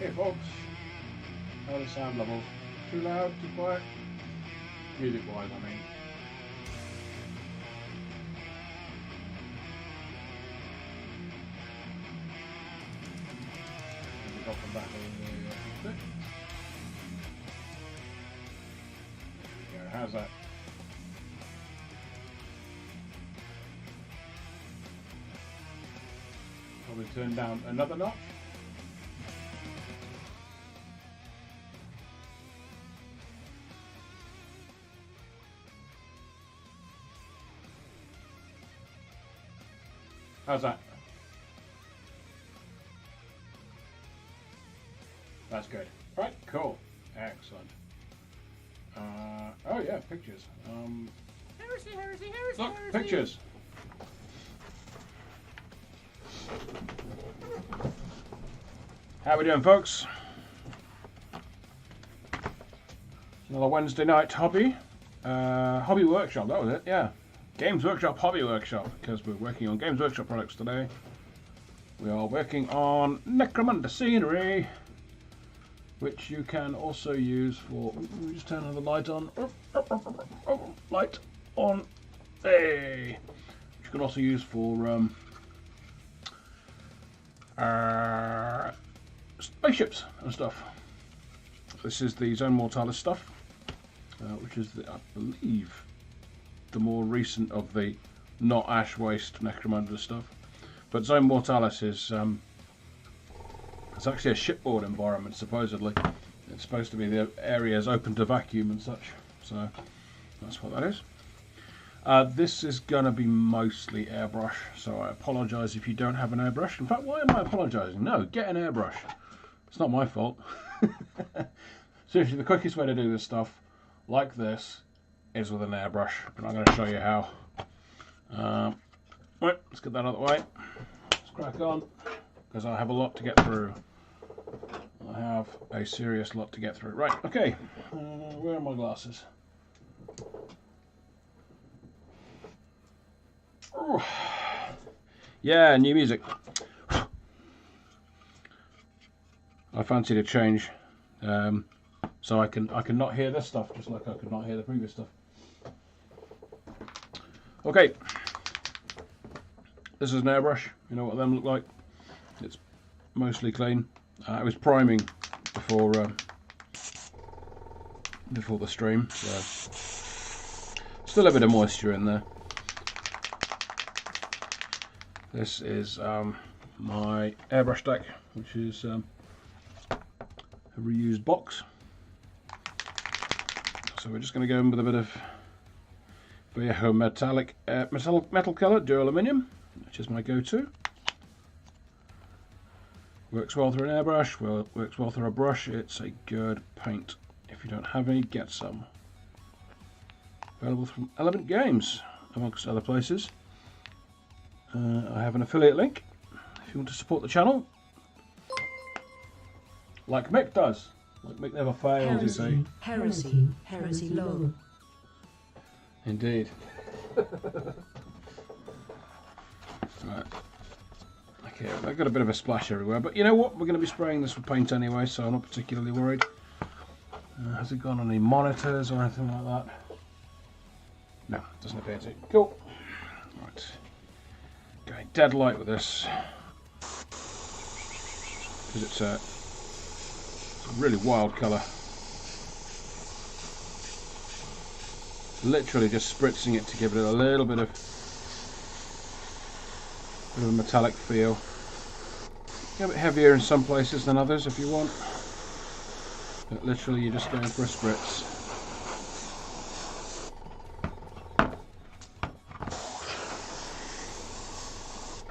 Okay, folks. How are the sound levels? Too loud? Too quiet? Music-wise, I mean. Drop them back on the bit. There we go. How's that? Probably turn down another notch. How's that? That's good. Right, cool. Excellent. Oh yeah, pictures. Heresy, Look, pictures. How we doing, folks? Another Wednesday night hobby. Hobby workshop, that was it, yeah. Games Workshop Hobby Workshop, because we're working on Games Workshop products today. We are working on Necromunda scenery, which you can also use for... Let me just turn the light on. Light on. Hey! Which you can also use for spaceships and stuff. This is the Zone Mortalis stuff, which is, I believe, the more recent of the not Ash Waste Necromunda stuff. But Zone Mortalis is it's actually a shipboard environment, supposedly. It's supposed to be the areas open to vacuum and such. So that's what that is. This is going to be mostly airbrush, so I apologise if you don't have an airbrush. In fact, why am I apologising? No, get an airbrush. It's not my fault. Seriously, the quickest way to do this stuff, like this, is with an airbrush, but I'm going to show you how. Right, let's get that out of the way. Let's crack on, because I have a lot to get through. I have a serious lot to get through. Right, okay, where are my glasses? Oh. Yeah, new music. I fancied a change, so I can not hear this stuff, just like I could not hear the previous stuff. Okay, this is an airbrush. You know what them look like. It's mostly clean. It was priming before the stream, so still a bit of moisture in there. This is my airbrush deck, which is a reused box. So we're just going to go in with a bit of Viejo metal colour, duraluminum, which is my go-to. Works well through an airbrush, works well through a brush. It's a good paint. If you don't have any, get some. Available from Element Games, amongst other places. I have an affiliate link if you want to support the channel. Like Mick does. Like Mick never fails, you see. Heresy low. Indeed. Right. Okay, I've got a bit of a splash everywhere, but you know what? We're going to be spraying this with paint anyway, so I'm not particularly worried. Has it gone on any monitors or anything like that? No, it doesn't appear to. Cool. Right. Going dead light with this, because it's a really wild colour. Literally just spritzing it to give it a little bit of a metallic feel. A bit heavier in some places than others if you want. But literally you're just going for a spritz.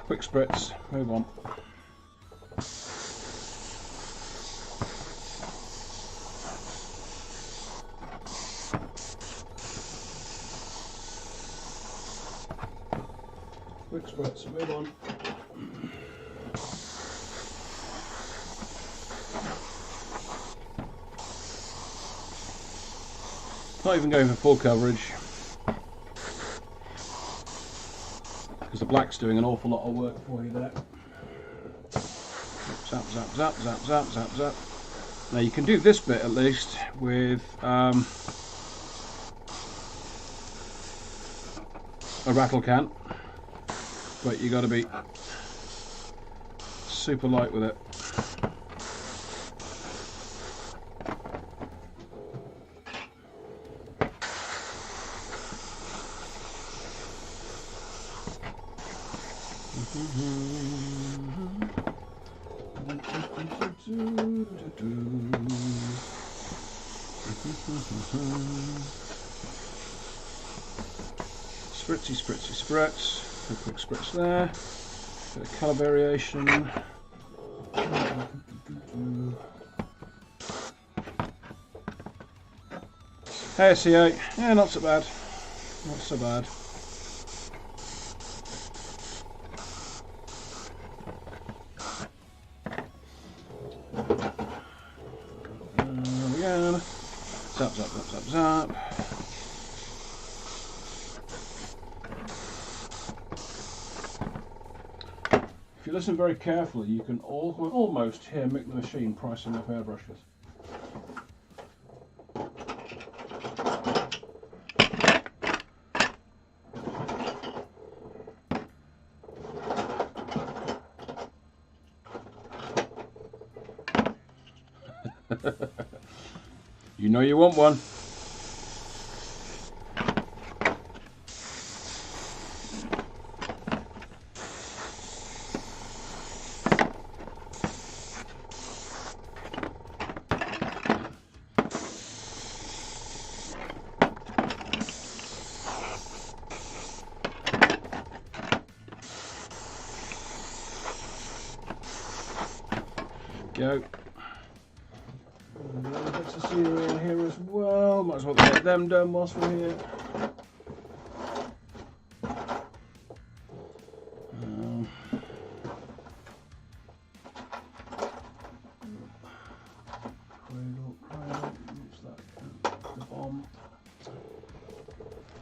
Quick spritz, move on. Quick spritz, move on. Not even going for full coverage, because the black's doing an awful lot of work for you there. Oops. Zap, zap, zap, zap, zap, zap, zap. Now you can do this bit at least with a rattle can, but you got to be super light with it. Spritzy, spritzy, spritz. A quick spritz there. Bit of colour variation. Hey, C8. Yeah, not so bad. Not so bad. Again. Zap, zap, zap, zap, zap. If you listen very carefully, you can almost hear Mick the Machine pricing up airbrushes. You know you want one. Go. Bits of scenery in here as well. Might as well get them done whilst we're here. Cradle, what's that? The bomb.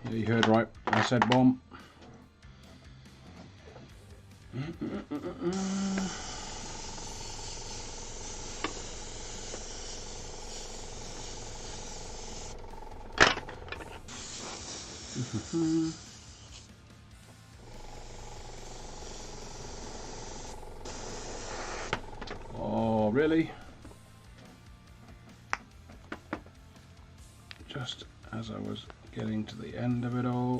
Yeah, you heard right. I said bomb. Oh, really? Just as I was getting to the end of it all.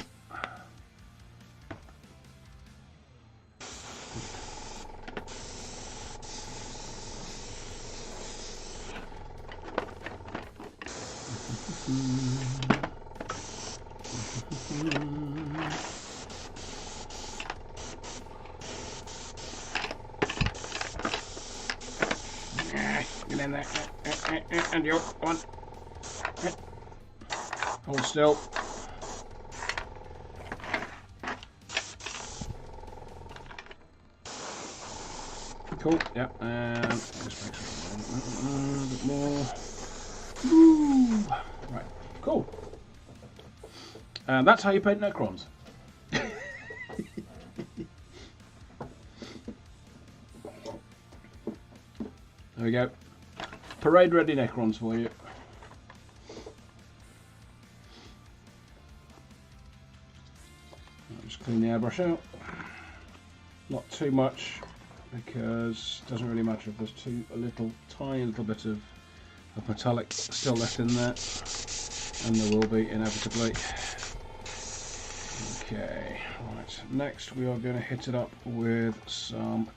Get in there. And you one. Hold still. Cool. Yep. And just make sure a bit more. Woo. Right. Cool. And that's how you paint Necrons. There we go. Parade ready Necrons for you. I'll just clean the airbrush out. Not too much, because it doesn't really matter if there's tiny little bit of metallic still left in there, and there will be inevitably. Okay, right. Next we are going to hit it up with some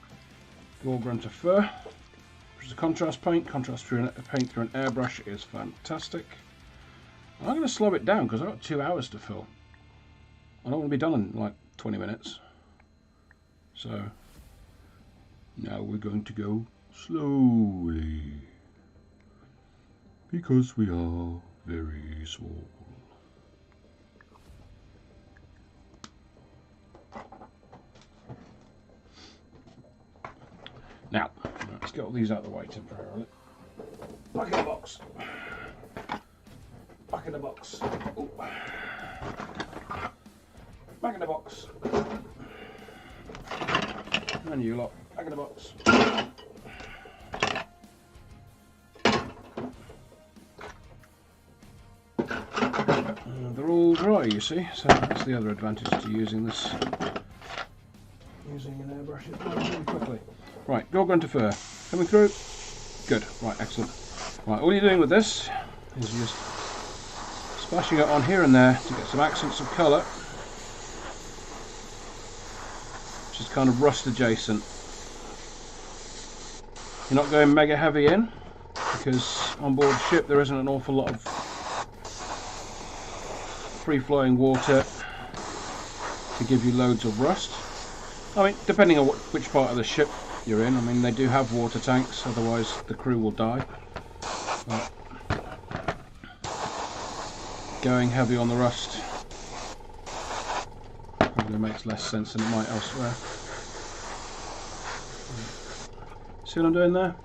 Gorgrunter Fur. Which is a contrast paint. Contrast paint through an airbrush is fantastic. I'm going to slow it down because I've got 2 hours to fill. I don't want to be done in like 20 minutes. So now we're going to go slowly because we are very small. Now, let's get all these out of the way temporarily. Back in the box. Back in the box. Ooh. Back in the box. And you lot, back in the box. They're all dry, you see, so that's the other advantage to using this. Using an airbrush it dries really quickly. Right, Gore Grunter fur. Coming through. Good, right, excellent. Right, all you're doing with this is you're just splashing it on here and there to get some accents of colour, which is kind of rust adjacent. You're not going mega heavy in, because on board ship there isn't an awful lot of free-flowing water to give you loads of rust. I mean, depending on which part of the ship you're in. I mean, they do have water tanks, otherwise the crew will die. But going heavy on the rust probably makes less sense than it might elsewhere. See what I'm doing there?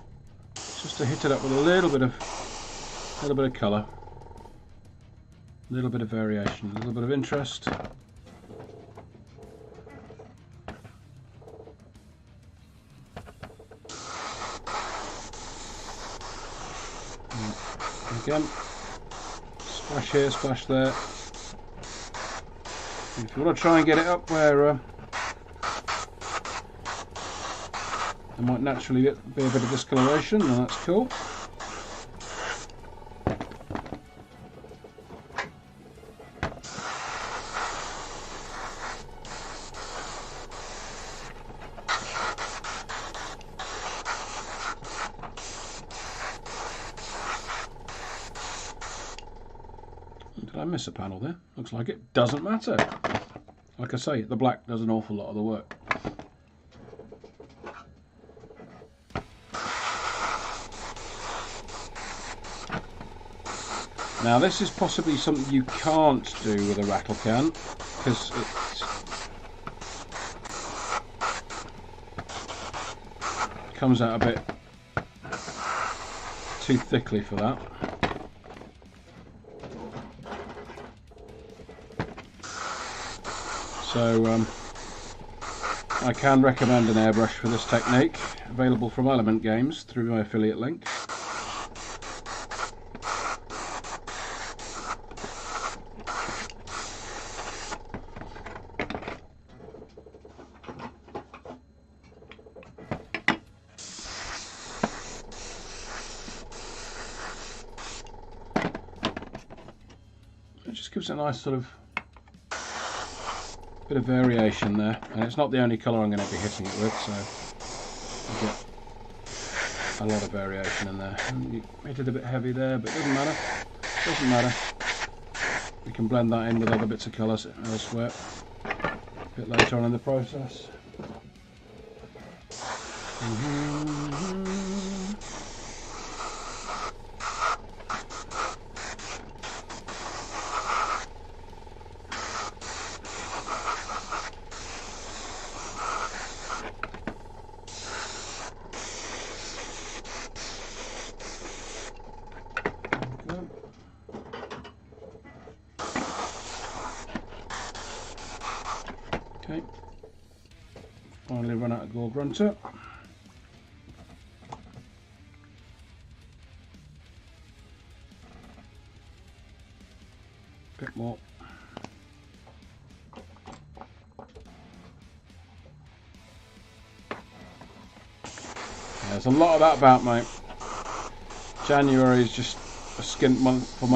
Just to hit it up with a little bit of colour, a little bit of variation, a little bit of interest. Again, splash here, splash there. If you want to try and get it up where there might naturally be a bit of discoloration, then that's cool. Did I miss a panel there? Looks like it. Doesn't matter. Like I say, the black does an awful lot of the work. Now this is possibly something you can't do with a rattle can, because it comes out a bit too thickly for that. So I can recommend an airbrush for this technique, available from Element Games through my affiliate link. It just gives a nice sort of bit of variation there, and it's not the only colour I'm going to be hitting it with, so you get a lot of variation in there. And you hit it a bit heavy there, but it doesn't matter. Doesn't matter. We can blend that in with other bits of colours elsewhere a bit later on in the process. Okay, finally run out of Gore Grunter. Bit more. There's a lot of that about, mate. January is just a skint month for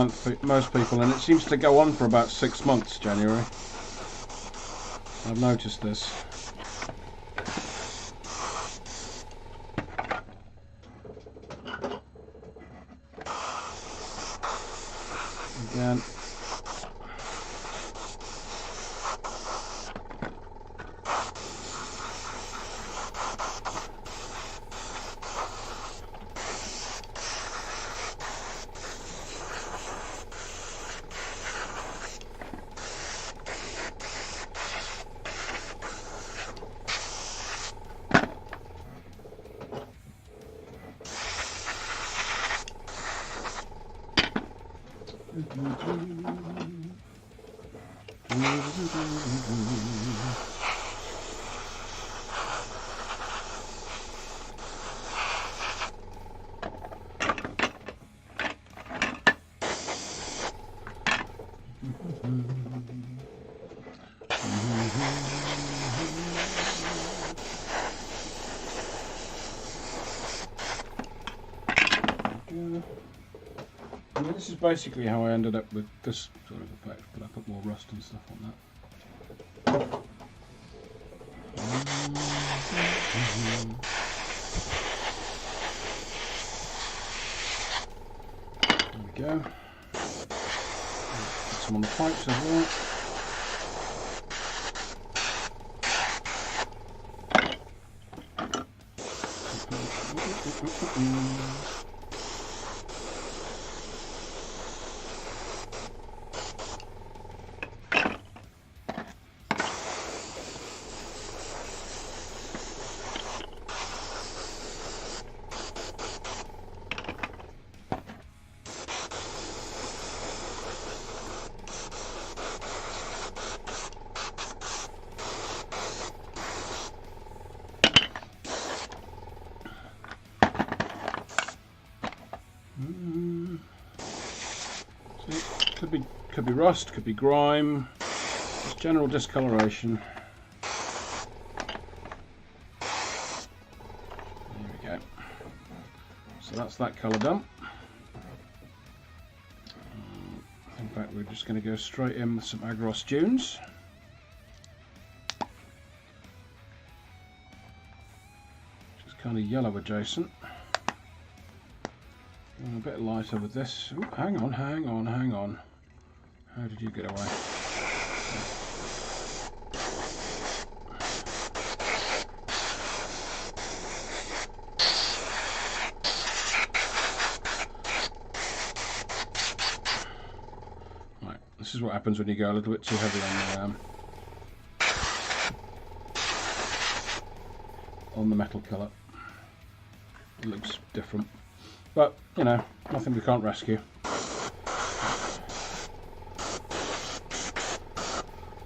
most people, and it seems to go on for about 6 months, January. I've noticed this. Again. go. And this is basically how I ended up with this sort of effect, but I put more rust and stuff on that. There we go. Put some on the pipes as well. Could be rust, could be grime, just general discoloration. There we go. So that's that colour done. In fact, we're just going to go straight in with some Agros Dunes. Which is kind of yellow adjacent. And a bit lighter with this. Ooh, hang on. How did you get away? Right, this is what happens when you go a little bit too heavy on the metal colour. It looks different, but you know, nothing we can't rescue.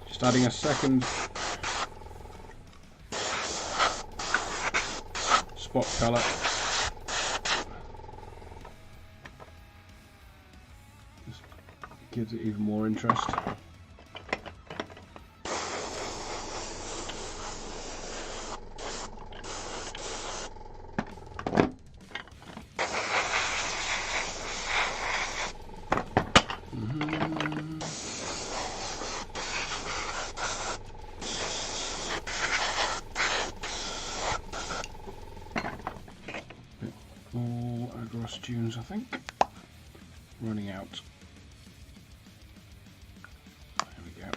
Just adding a second spot colour. Just gives it even more interest. Agros Dunes, I think. Running out. There we go.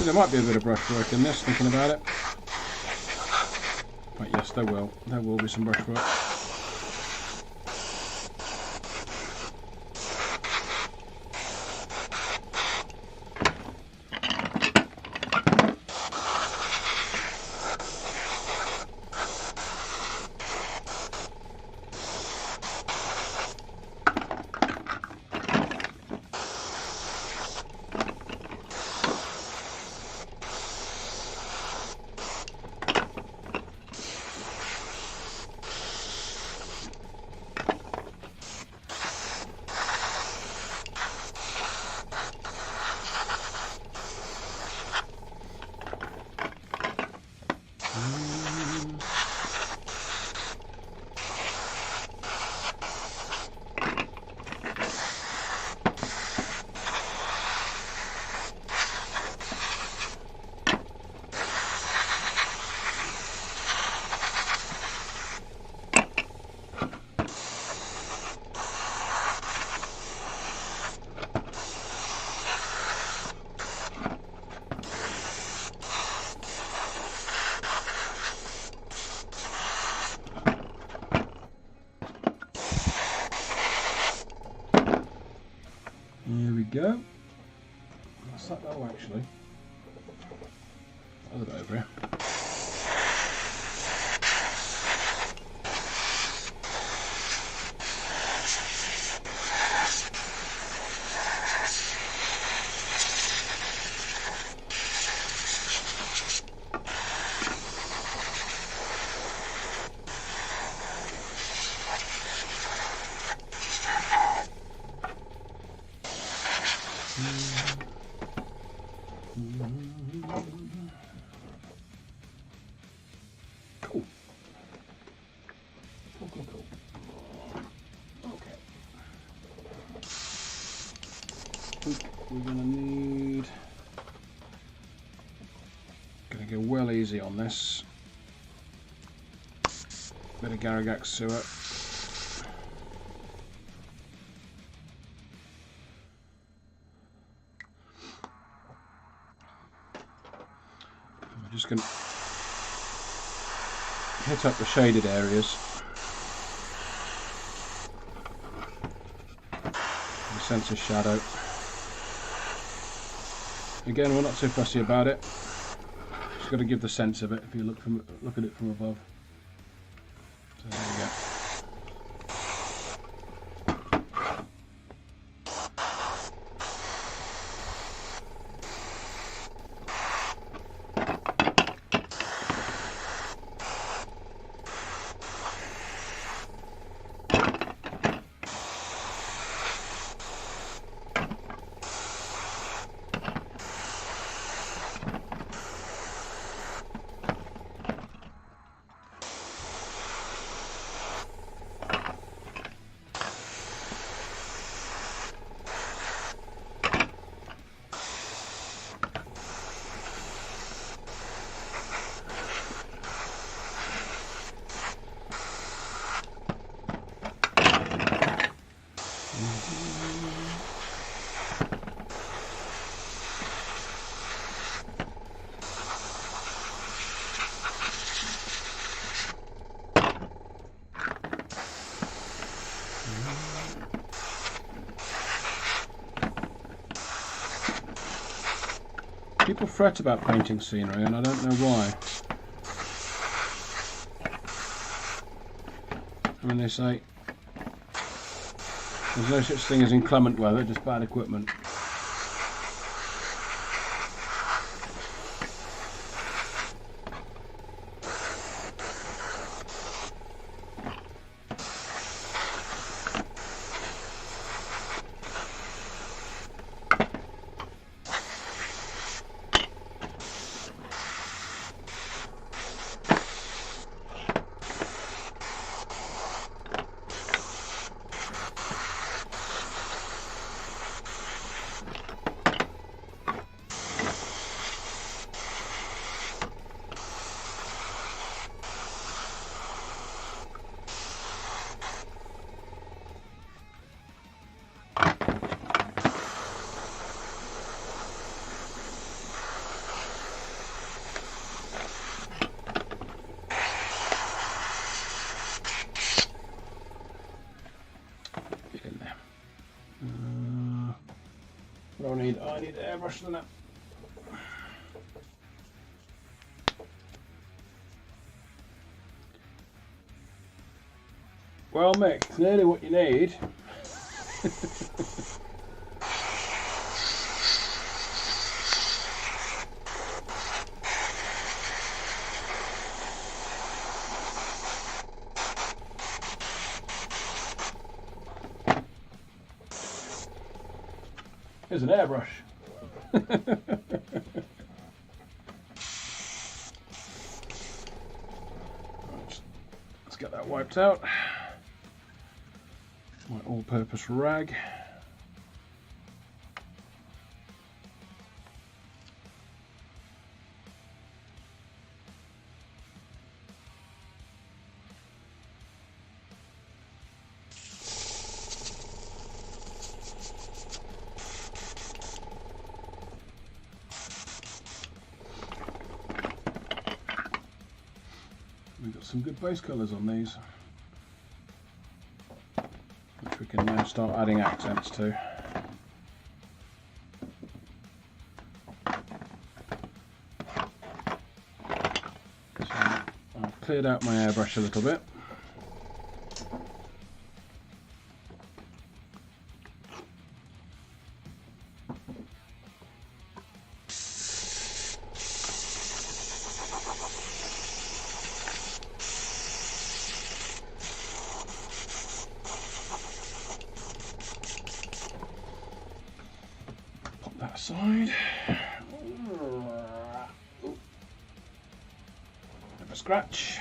There might be a bit of brushwork in this, thinking about it. But yes, there will. There will be some brushwork. Here we go. What's that? Oh, actually, I'll put it over here. Cool. Cool. Okay. We're gonna need. Gonna go well easy on this. Bit of Garagax sewer. I'm just gonna hit up the shaded areas. The sense of shadow. Again, we're not too fussy about it. Just got to give the sense of it if you look at it from above. So there you go. People fret about painting scenery, and I don't know why. I mean, they say there's no such thing as inclement weather, just bad equipment. I need to airbrush than that. Well, Mick, clearly what you need. Here's an airbrush. Let's get that wiped out. My all-purpose rag. We've got some good base colours on these, which we can now start adding accents to. So I've cleared out my airbrush a little bit. that aside. Have a scratch.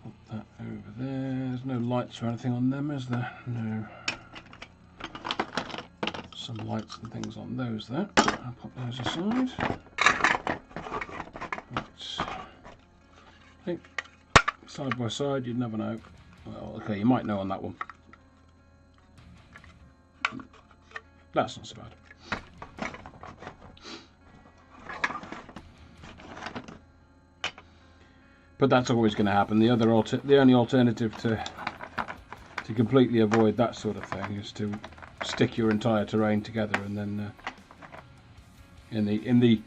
Put that over there. There's no lights or anything on them, is there? No. Some lights and things on those there. I'll put those aside. Right. I think side by side you'd never know. Well, okay, you might know on that one. That's not so bad. But that's always going to happen. The only alternative to completely avoid that sort of thing is to stick your entire terrain together and then in the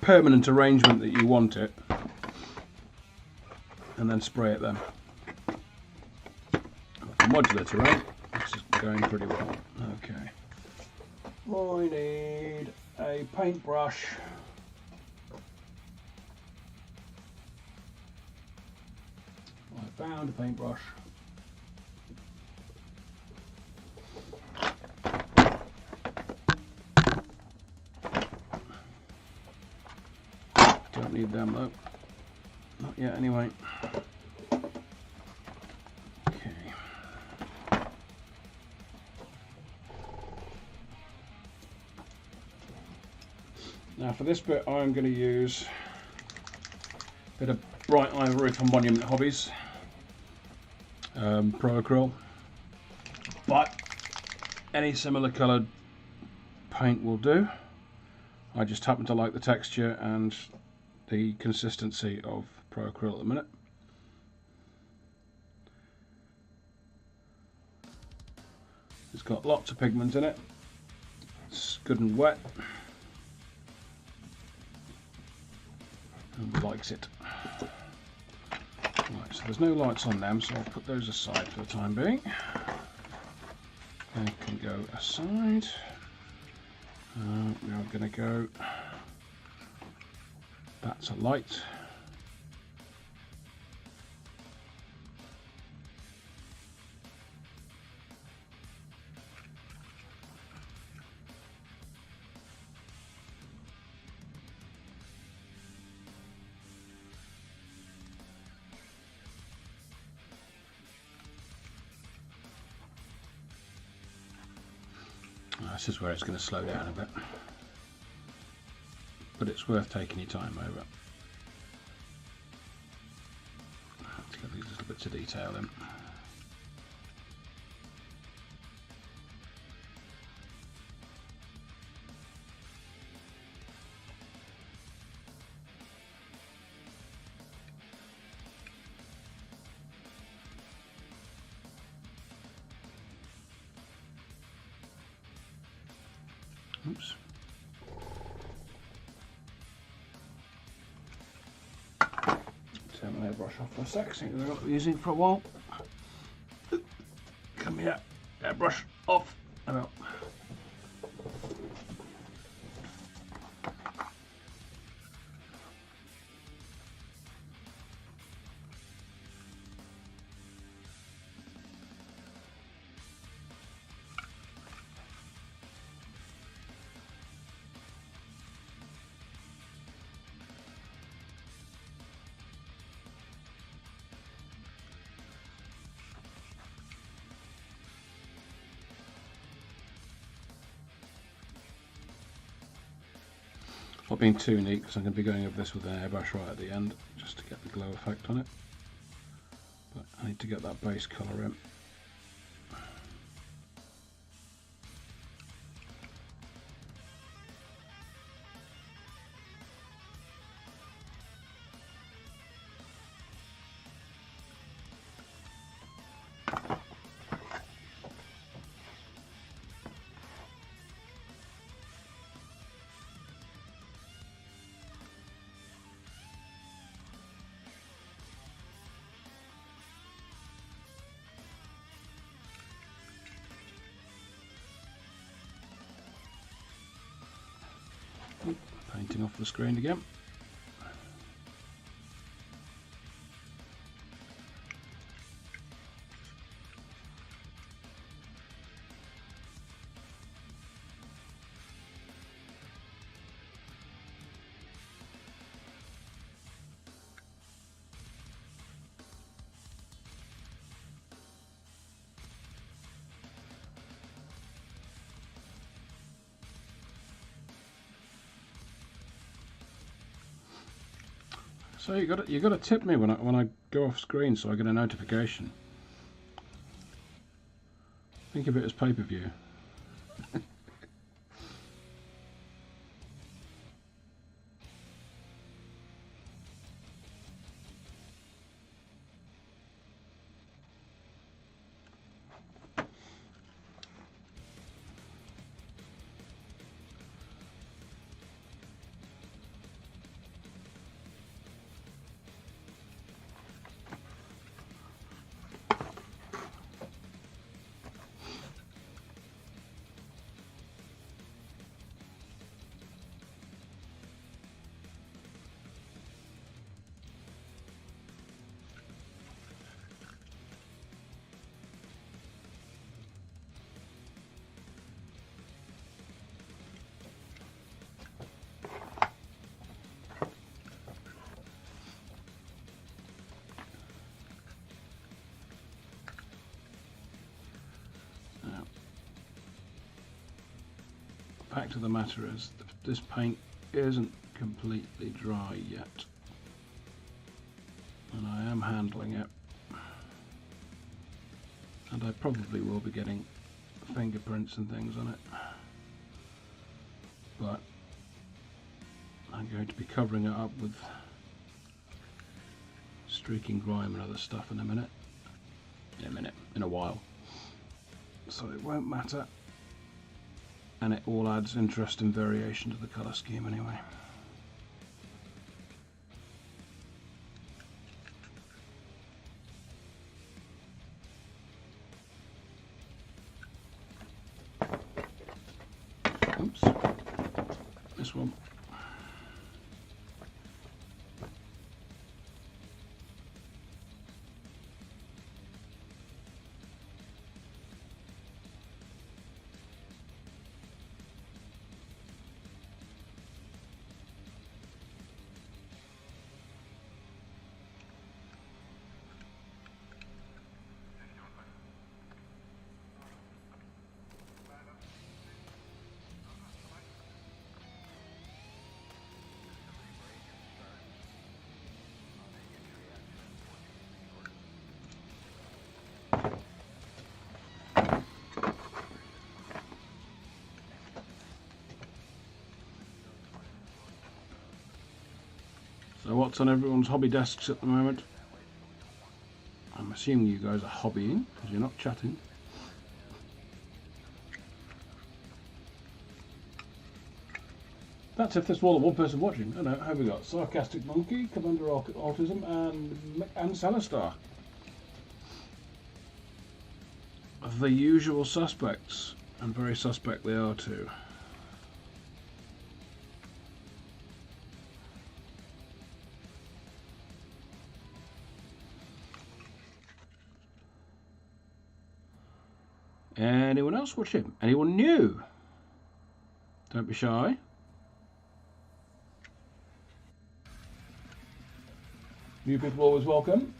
permanent arrangement that you want it, and then spray it then. For modular terrain, this is going pretty well. Okay. I need a paintbrush. I found a paintbrush. Don't need them though. Not yet anyway. Okay. Now for this bit I'm going to use a bit of Bright Ivory from Monument Hobbies. Pro Acryl. But any similar coloured paint will do. I just happen to like the texture and the consistency of Pro Acryl at the minute. It's got lots of pigment in it. It's good and wet. And likes it. Right, so there's no lights on them, so I'll put those aside for the time being. They can go aside. We are going to go. That's a light. This is where it's going to slow down a bit, but it's worth taking your time over. Let's get these little bits of detail in. Oops. Turn my airbrush off for a sec, see what I've got using for a while. Come here, airbrush off. About. Not being too neat because I'm going to be going over this with an airbrush right at the end just to get the glow effect on it. But I need to get that base colour in. Painting off the screen again. So you got to tip me when I go off screen so I get a notification. Think of it as pay-per-view. Fact of the matter is, this paint isn't completely dry yet, and I am handling it, and I probably will be getting fingerprints and things on it, but I'm going to be covering it up with streaking grime and other stuff in a while, so it won't matter. And it all adds interest and variation to the colour scheme anyway. Oops. This one. So what's on everyone's hobby desks at the moment? I'm assuming you guys are hobbying, because you're not chatting. That's if there's more than one person watching. I know, who have we got? Sarcastic Monkey, Commander Autism, and Salastar. The usual suspects, and very suspect they are too. Anyone else watching? Anyone new? Don't be shy. New people always welcome.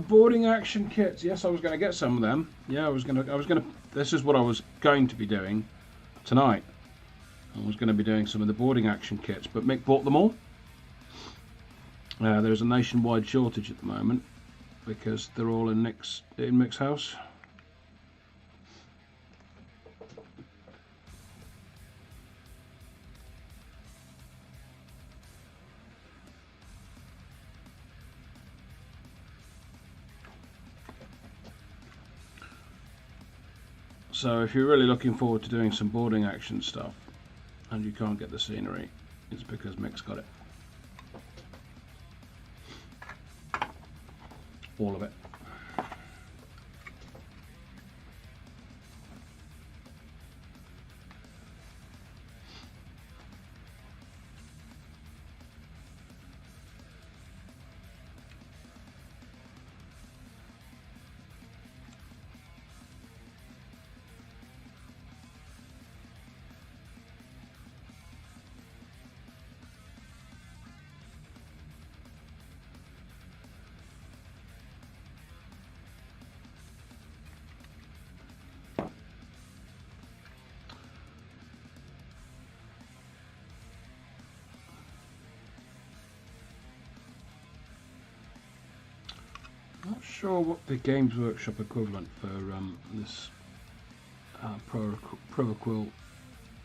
Boarding action kits. Yes, I was going to get some of them. Yeah, I was going to. This is what I was going to be doing tonight. I was going to be doing some of the boarding action kits, but Mick bought them all. There's a nationwide shortage at the moment because they're all in Mick's house. So if you're really looking forward to doing some boarding action stuff and you can't get the scenery, it's because Mick's got it. All of it. sure what the Games Workshop equivalent for this Pro Quill,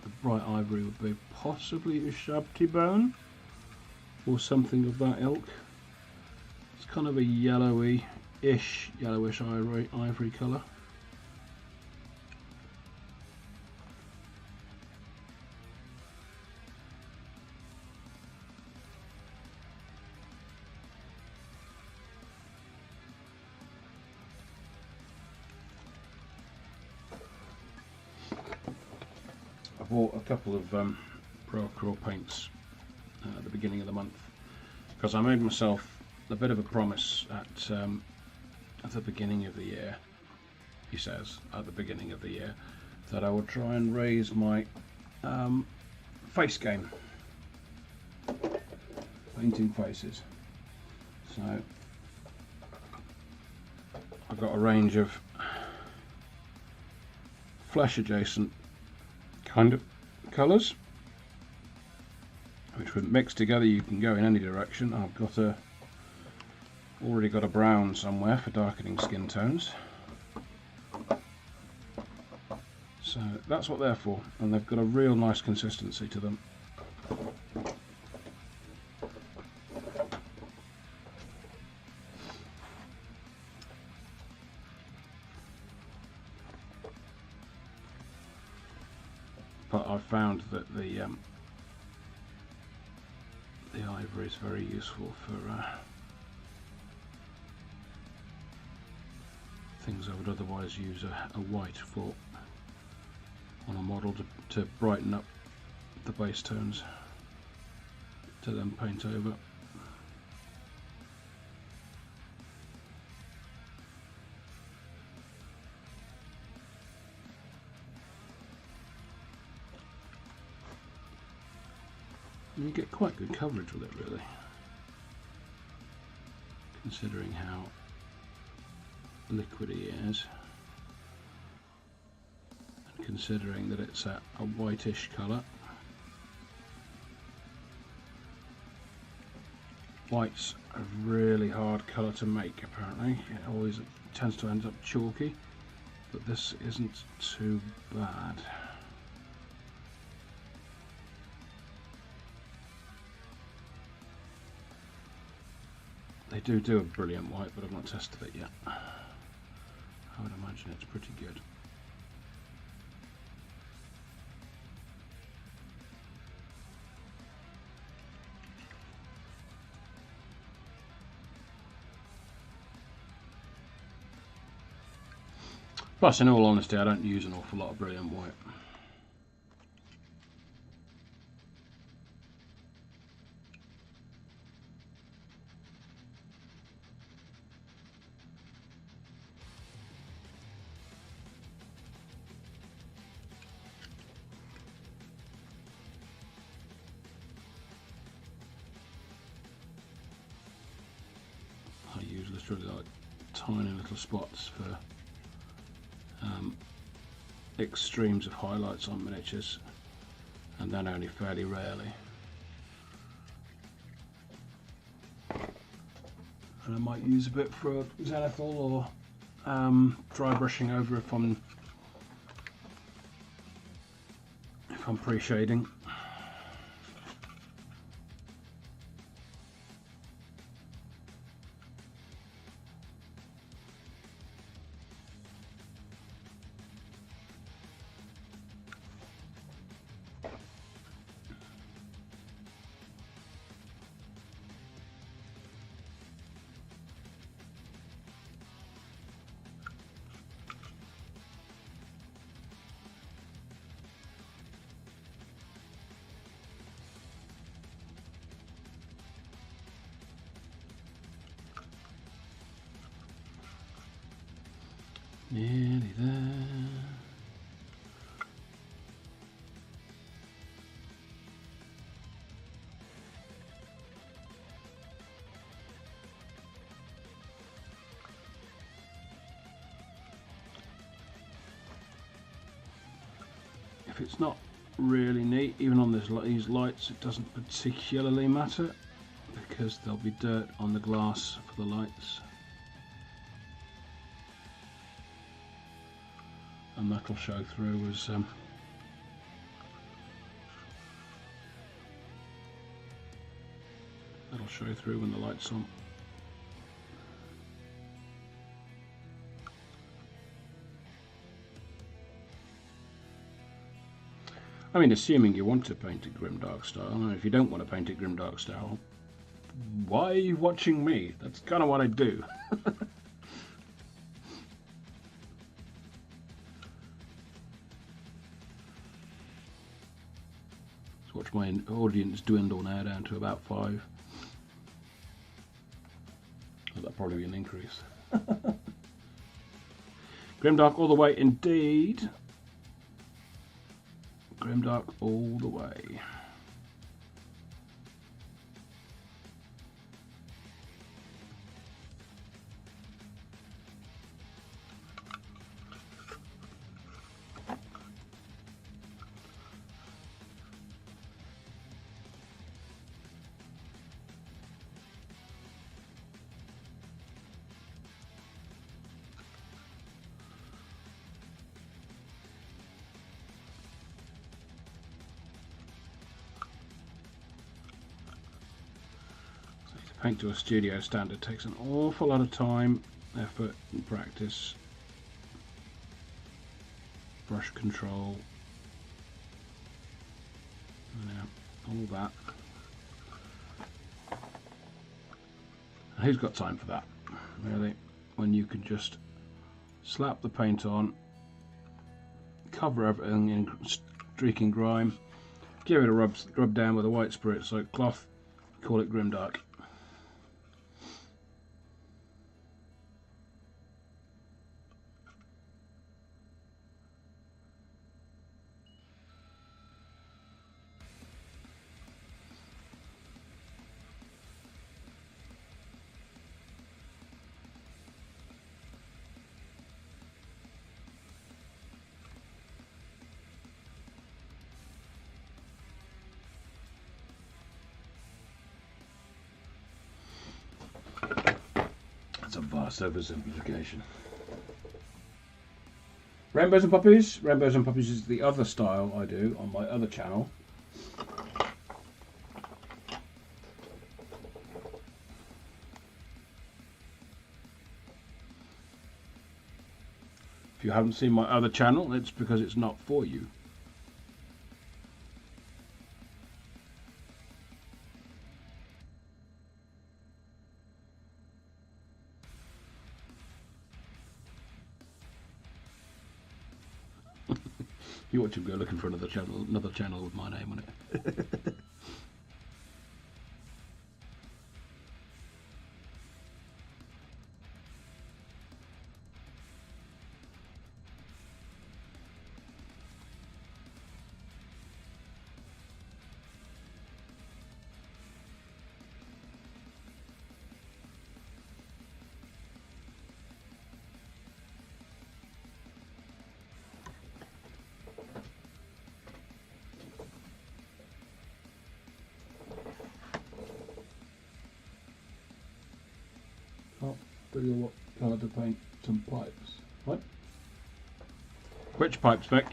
the bright ivory, would be. Possibly a Shabti bone or something of that ilk. It's kind of a yellowish ivory colour. I bought a couple of Pro Quill paints at the beginning of the month because I made myself a bit of a promise at the beginning of the year. He says at the beginning of the year that I would try and raise my face game, painting faces. So I've got a range of flesh adjacent kind of colours, which when mixed together you can go in any direction. I've got already got a brown somewhere for darkening skin tones, so that's what they're for, and they've got a real nice consistency to them. But I've found that the ivory is very useful for things I would otherwise use a white for on a model to brighten up the base tones to then paint over. And you get quite good coverage with it, really, considering how liquidy it is, and considering that it's a whitish colour. White's a really hard colour to make, apparently. It always tends to end up chalky, but this isn't too bad. They do a brilliant white, but I've not tested it yet. I would imagine it's pretty good. Plus, in all honesty, I don't use an awful lot of brilliant white. I use literally like tiny little spots for extremes of highlights on miniatures, and then only fairly rarely. And I might use a bit for zenithal or dry brushing over if I'm pre-shading. Nearly there. If it's not really neat, even on these lights, it doesn't particularly matter because there'll be dirt on the glass for the lights. and that'll show through as that'll show through when the light's on. I mean, assuming you want to paint it grimdark style, and if you don't want to paint it grimdark style, why are you watching me? That's kind of what I do. Let's watch my audience dwindle now down to about 5. That'll probably be an increase. Grimdark all the way indeed. Grimdark all the way. Paint to a studio standard takes an awful lot of time, effort and practice. Brush control, yeah, all that. And who's got time for that, really? When you can just slap the paint on, cover everything in streaking grime, give it a rub down with a white spirit soaked cloth, call it grimdark. It's a vast oversimplification. Rainbows and Puppies. Rainbows and Puppies is the other style I do on my other channel. If you haven't seen my other channel, it's because it's not for you. You watch him go looking for another channel with my name on it. Oh, tell you what colour to paint some pipes. What? Which pipes, Vic?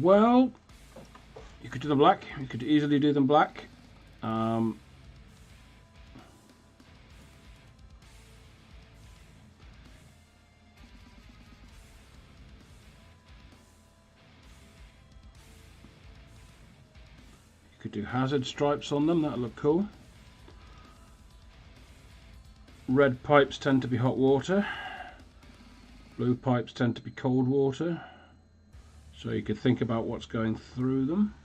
Well, you could do them black. You could easily do them black. You could do hazard stripes on them. That'll look cool. Red pipes tend to be hot water. Blue pipes tend to be cold water. So you could think about what's going through them.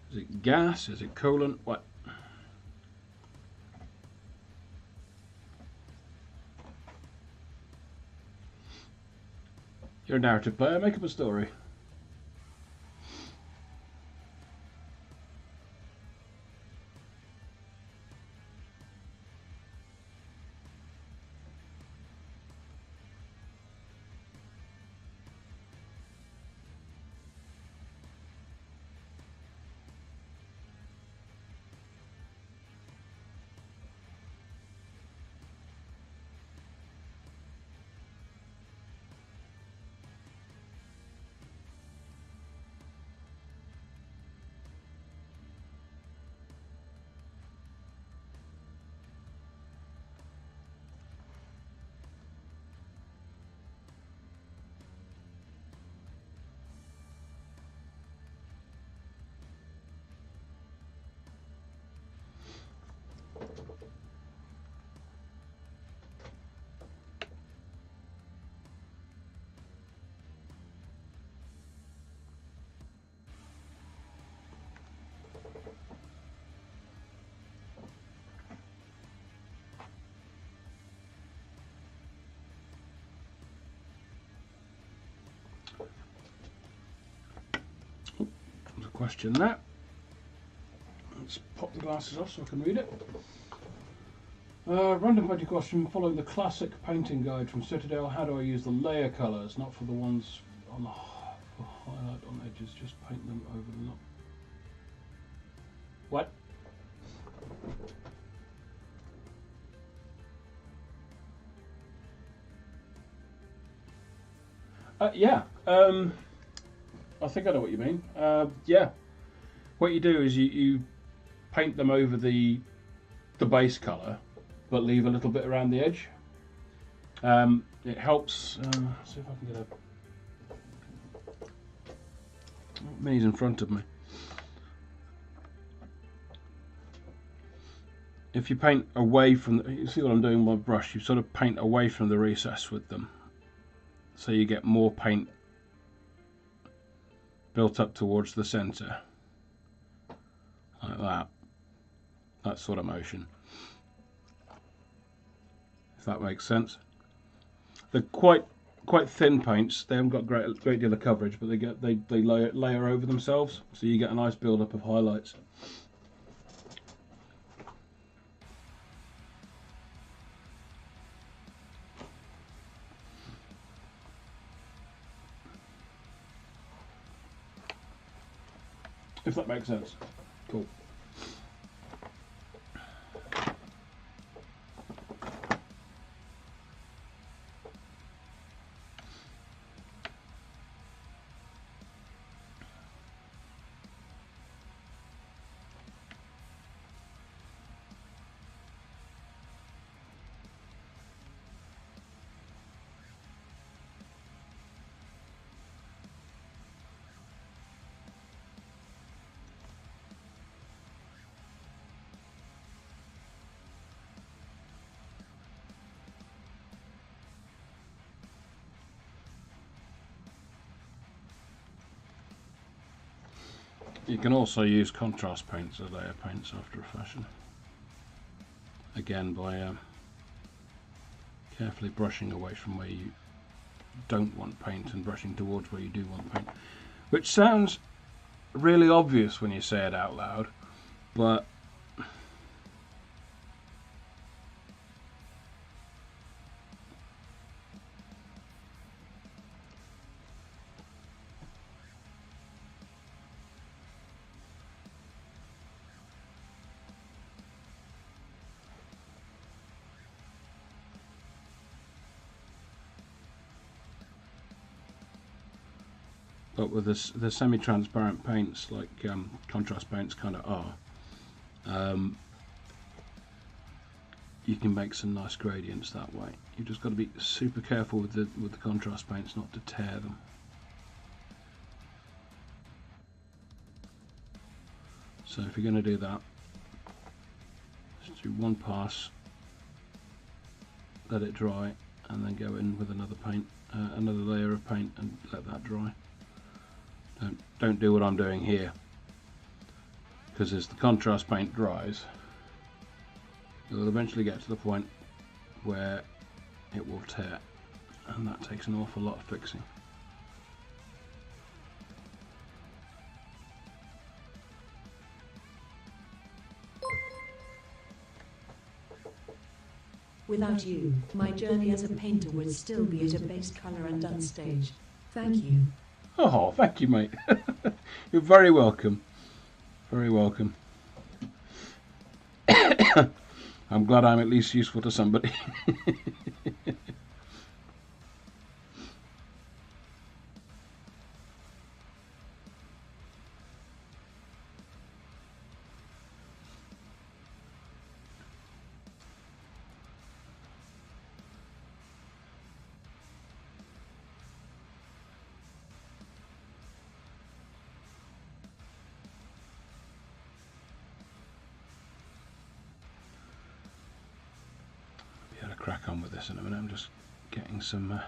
Is it gas? Is it coolant? What? You're a narrative player, make up a story. Question that. Let's pop the glasses off so I can read it. Random painting question. Following the classic painting guide from Citadel, how do I use the layer colours? Not for the ones on the highlight on edges, just paint them over them. What? Yeah. I think I know what you mean. Yeah, what you do is you paint them over the base colour, but leave a little bit around the edge. It helps. Let's see if I can get a minis in front of me. If you paint away from, you see what I'm doing with my brush. You sort of paint away from the recess with them, so you get more paint built up towards the centre, like that sort of motion, if that makes sense. They're quite thin paints. They haven't got great deal of coverage, but they layer over themselves, so you get a nice build up of highlights. If that makes sense. Cool. You can also use contrast paints as layer paints after a fashion. Again, by carefully brushing away from where you don't want paint and brushing towards where you do want paint. Which sounds really obvious when you say it out loud, but with the semi-transparent paints, like contrast paints kind of are, you can make some nice gradients that way. You've just got to be super careful with the contrast paints not to tear them. So if you're going to do that, just do one pass, let it dry, and then go in with another paint, another layer of paint, and let that dry. Don't do what I'm doing here, because as the contrast paint dries, you'll eventually get to the point where it will tear, and that takes an awful lot of fixing. Without you, my journey as a painter would still be at a base colour and done stage. Thank you. Oh, thank you, mate. You're very welcome. Very welcome. I'm glad I'm at least useful to somebody. Be able to crack on with this in a minute. I'm just getting some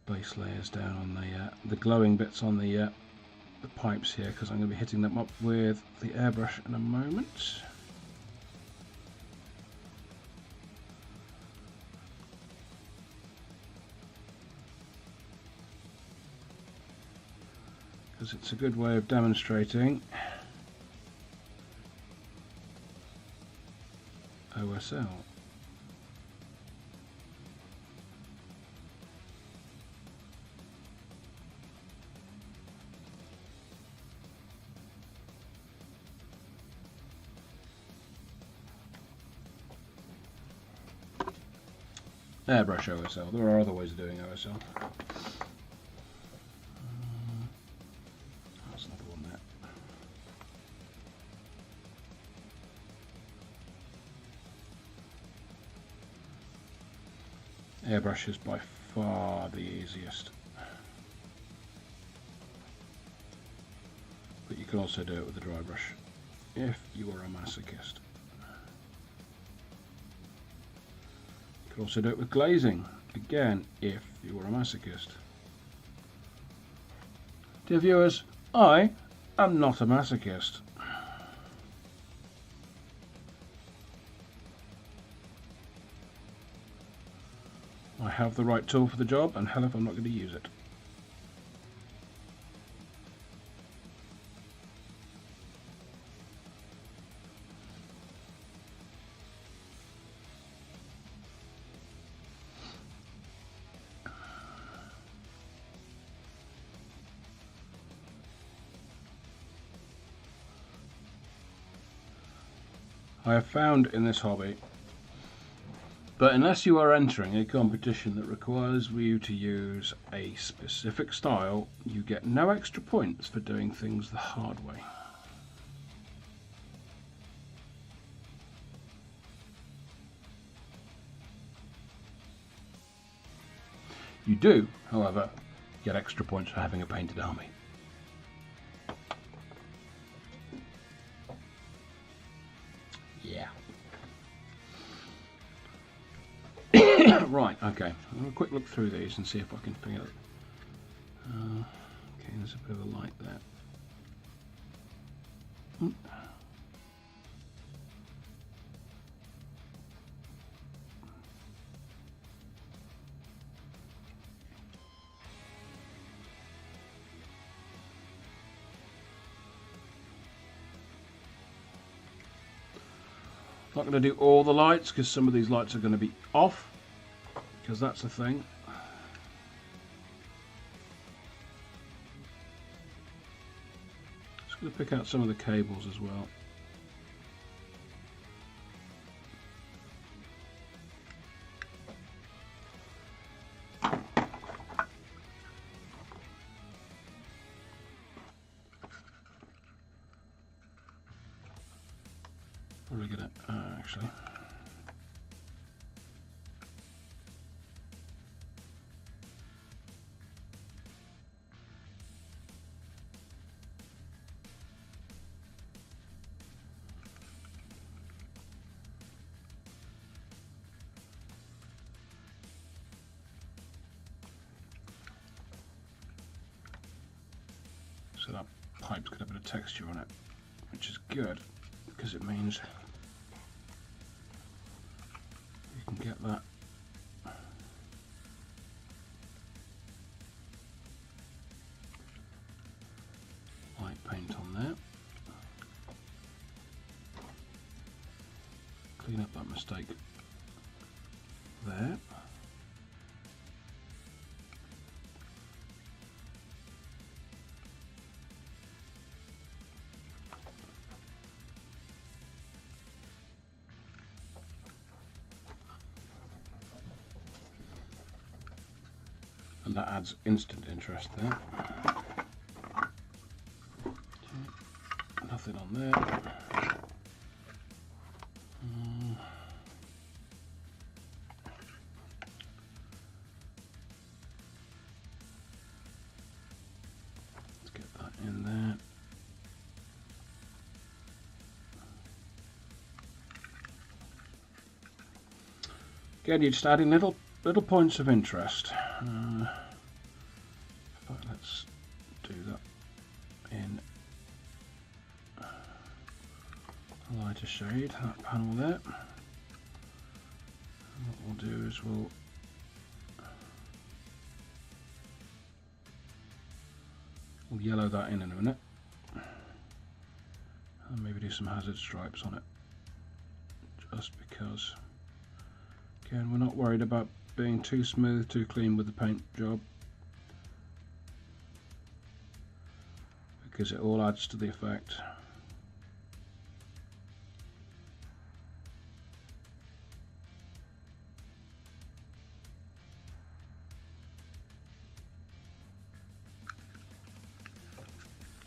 base layers down on the glowing bits on the pipes here, because I'm going to be hitting them up with the airbrush in a moment. Because it's a good way of demonstrating OSL. Airbrush OSL. There are other ways of doing OSL. That's another one there. Airbrush is by far the easiest. But you can also do it with a dry brush if you are a masochist. You can also do it with glazing, again, if you are a masochist. Dear viewers, I am not a masochist. I have the right tool for the job, and hell if I'm not going to use it. I have found in this hobby that unless you are entering a competition that requires you to use a specific style, you get no extra points for doing things the hard way. You do, however, get extra points for having a painted army. Yeah. Right, okay. I'll have a quick look through these and see if I can figure it. Okay, there's a bit of a light there. Not going to do all the lights because some of these lights are going to be off, because that's the thing. Just going to pick out some of the cables as well. Probably gonna actually. So that pipe's got a bit of texture on it, which is good because it means you can get that light paint on there. Clean up that mistake there. And that adds instant interest there. Nothing on there. Let's get that in there. Again, you're just adding little points of interest. But let's do that in a lighter shade, that panel there. And what we'll do is we'll yellow that in a minute, and maybe do some hazard stripes on it, just because, again, we're not worried about being too smooth, too clean with the paint job, because it all adds to the effect.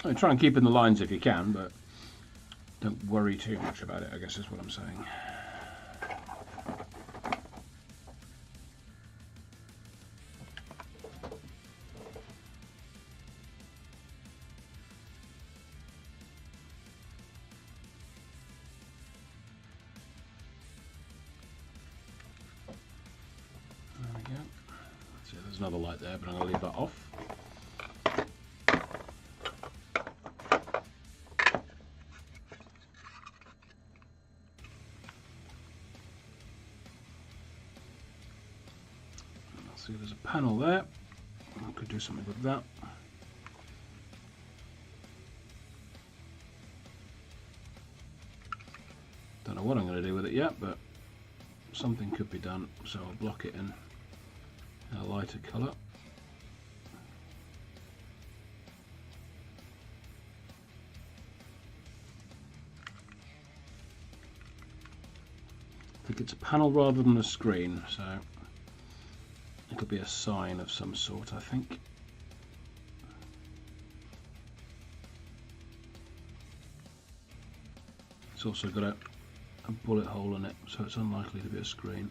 I mean, try and keep in the lines if you can, but don't worry too much about it, I guess is what I'm saying. There we go. See, there's another light there, but I'm going to leave that off. See, there's a panel there. I could do something with that. Don't know what I'm going to do with it yet, but something could be done. So I'll block it in a lighter colour. I think it's a panel rather than a screen, so it could be a sign of some sort, I think. It's also got a bullet hole in it, so it's unlikely to be a screen.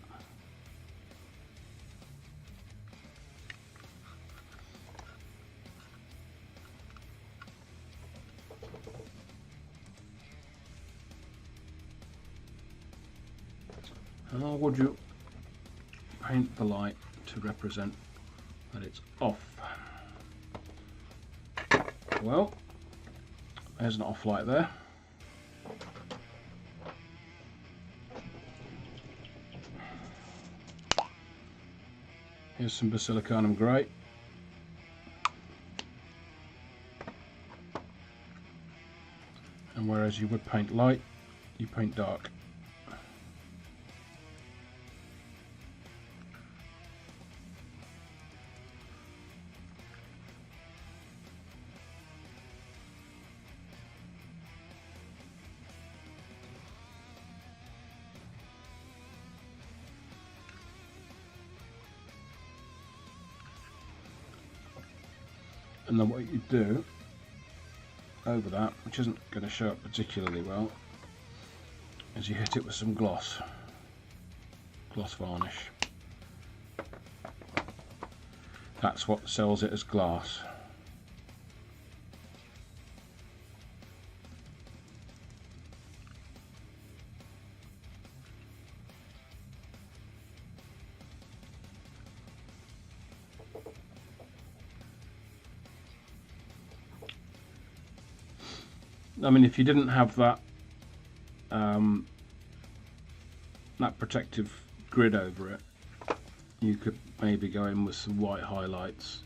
How would you paint the light to represent that it's off? Well, there's an off light there. Here's some basilicanum grey. And whereas you would paint light, you paint dark. And then what you do over that, which isn't going to show up particularly well, is you hit it with some gloss varnish. That's what sells it as glass. I mean, if you didn't have that that protective grid over it, you could maybe go in with some white highlights,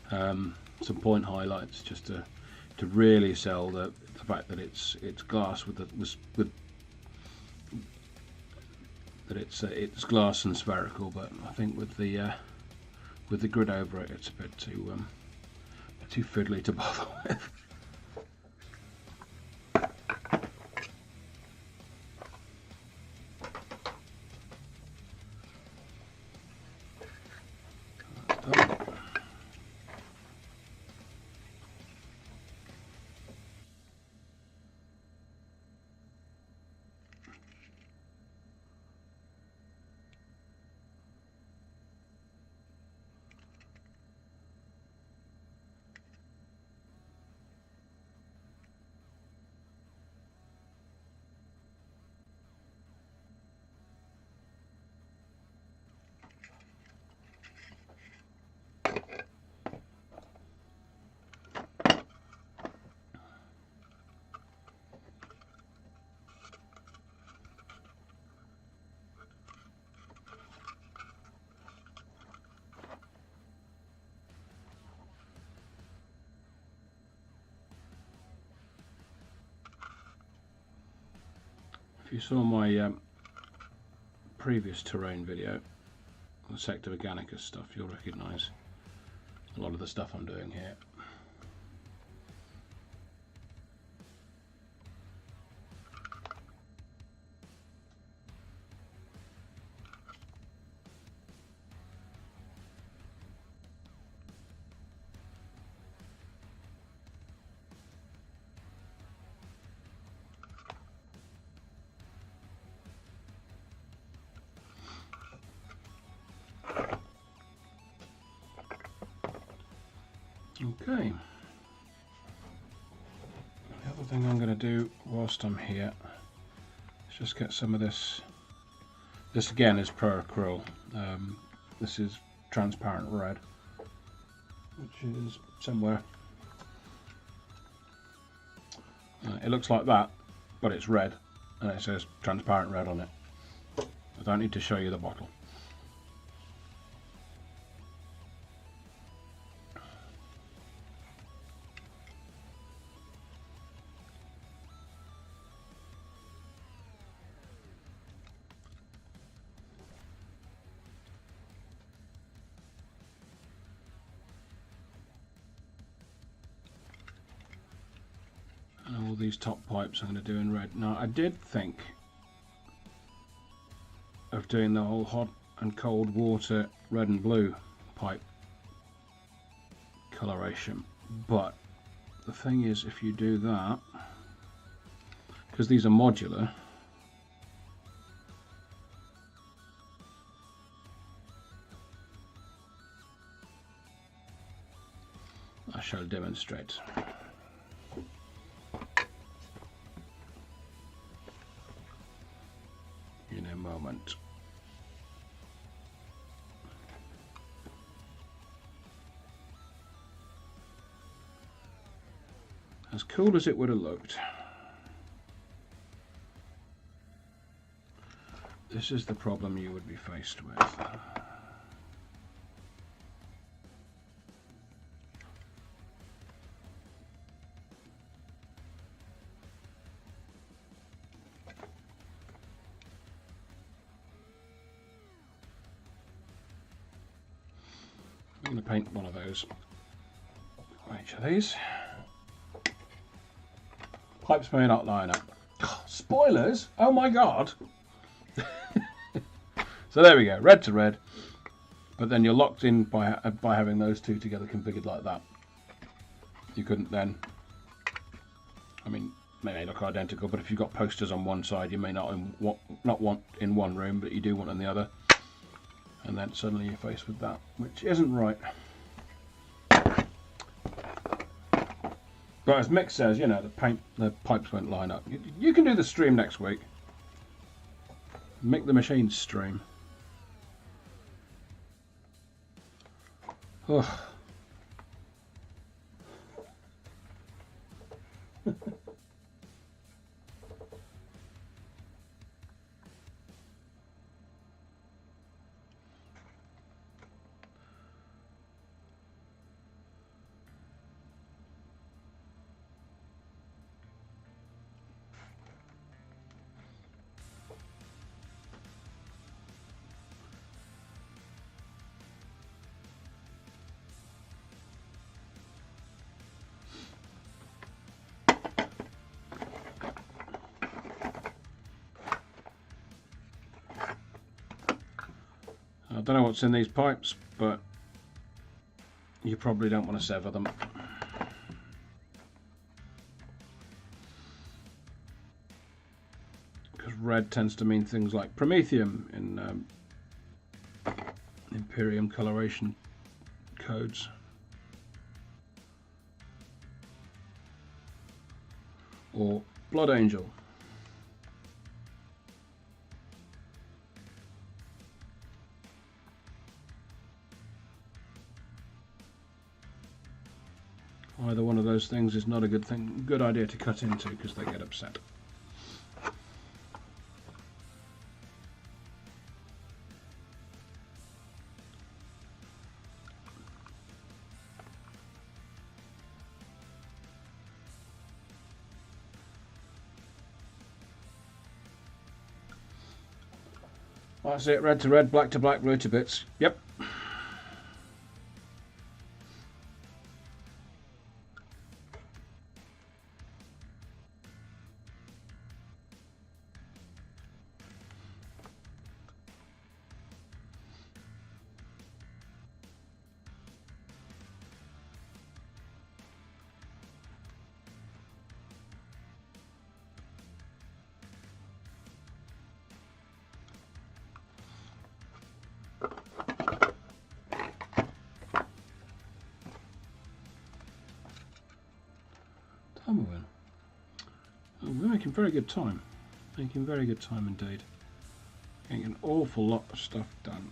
some point highlights, just to really sell the fact that it's glass with that it's glass and spherical. But I think with the grid over it, it's a bit too fiddly to bother with. If you saw my previous terrain video, the Sector Organicus stuff, you'll recognise a lot of the stuff I'm doing here. Okay, the other thing I'm going to do whilst I'm here is just get some of this. This again is peracryl. This is transparent red, which is somewhere. It looks like that, but it's red, and it says transparent red on it. I don't need to show you the bottle. And all these top pipes I'm going to do in red. Now I did think of doing the whole hot and cold water red and blue pipe coloration, but the thing is, if you do that, because these are modular, I shall demonstrate. In a moment. As cool as it would have looked, this is the problem you would be faced with. I'm going to paint one of those on each of these. Pipes may not line up. Spoilers! Oh my god! So there we go, red to red. But then you're locked in by having those two together configured like that. You couldn't then. I mean, they may look identical, but if you've got posters on one side, you may not want in one room, but you do want in the other. And then suddenly you're faced with that, which isn't right. But as Mick says, you know, the pipes won't line up. You can do the stream next week. Make the machine stream. Oh. I don't know what's in these pipes, but you probably don't want to sever them. Because red tends to mean things like promethium in Imperium coloration codes. Or blood angel. Either one of those things is not a good idea to cut into because they get upset. That's it, red to red, black to black, blue to bits. Yep. Oh, we're making very good time. Making very good time indeed. Getting an awful lot of stuff done.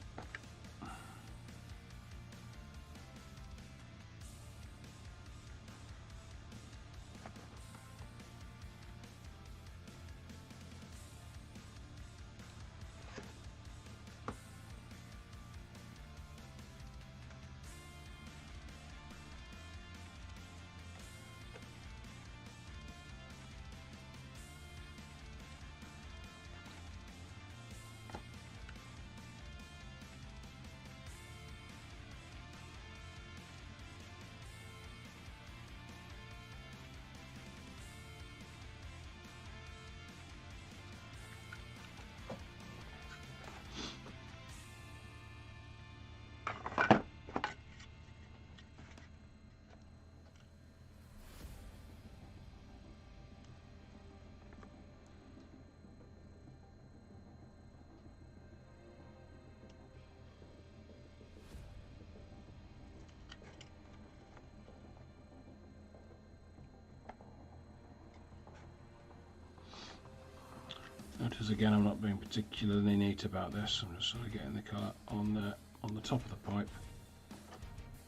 Notice again I'm not being particularly neat about this. I'm just sort of getting the colour on the top of the pipe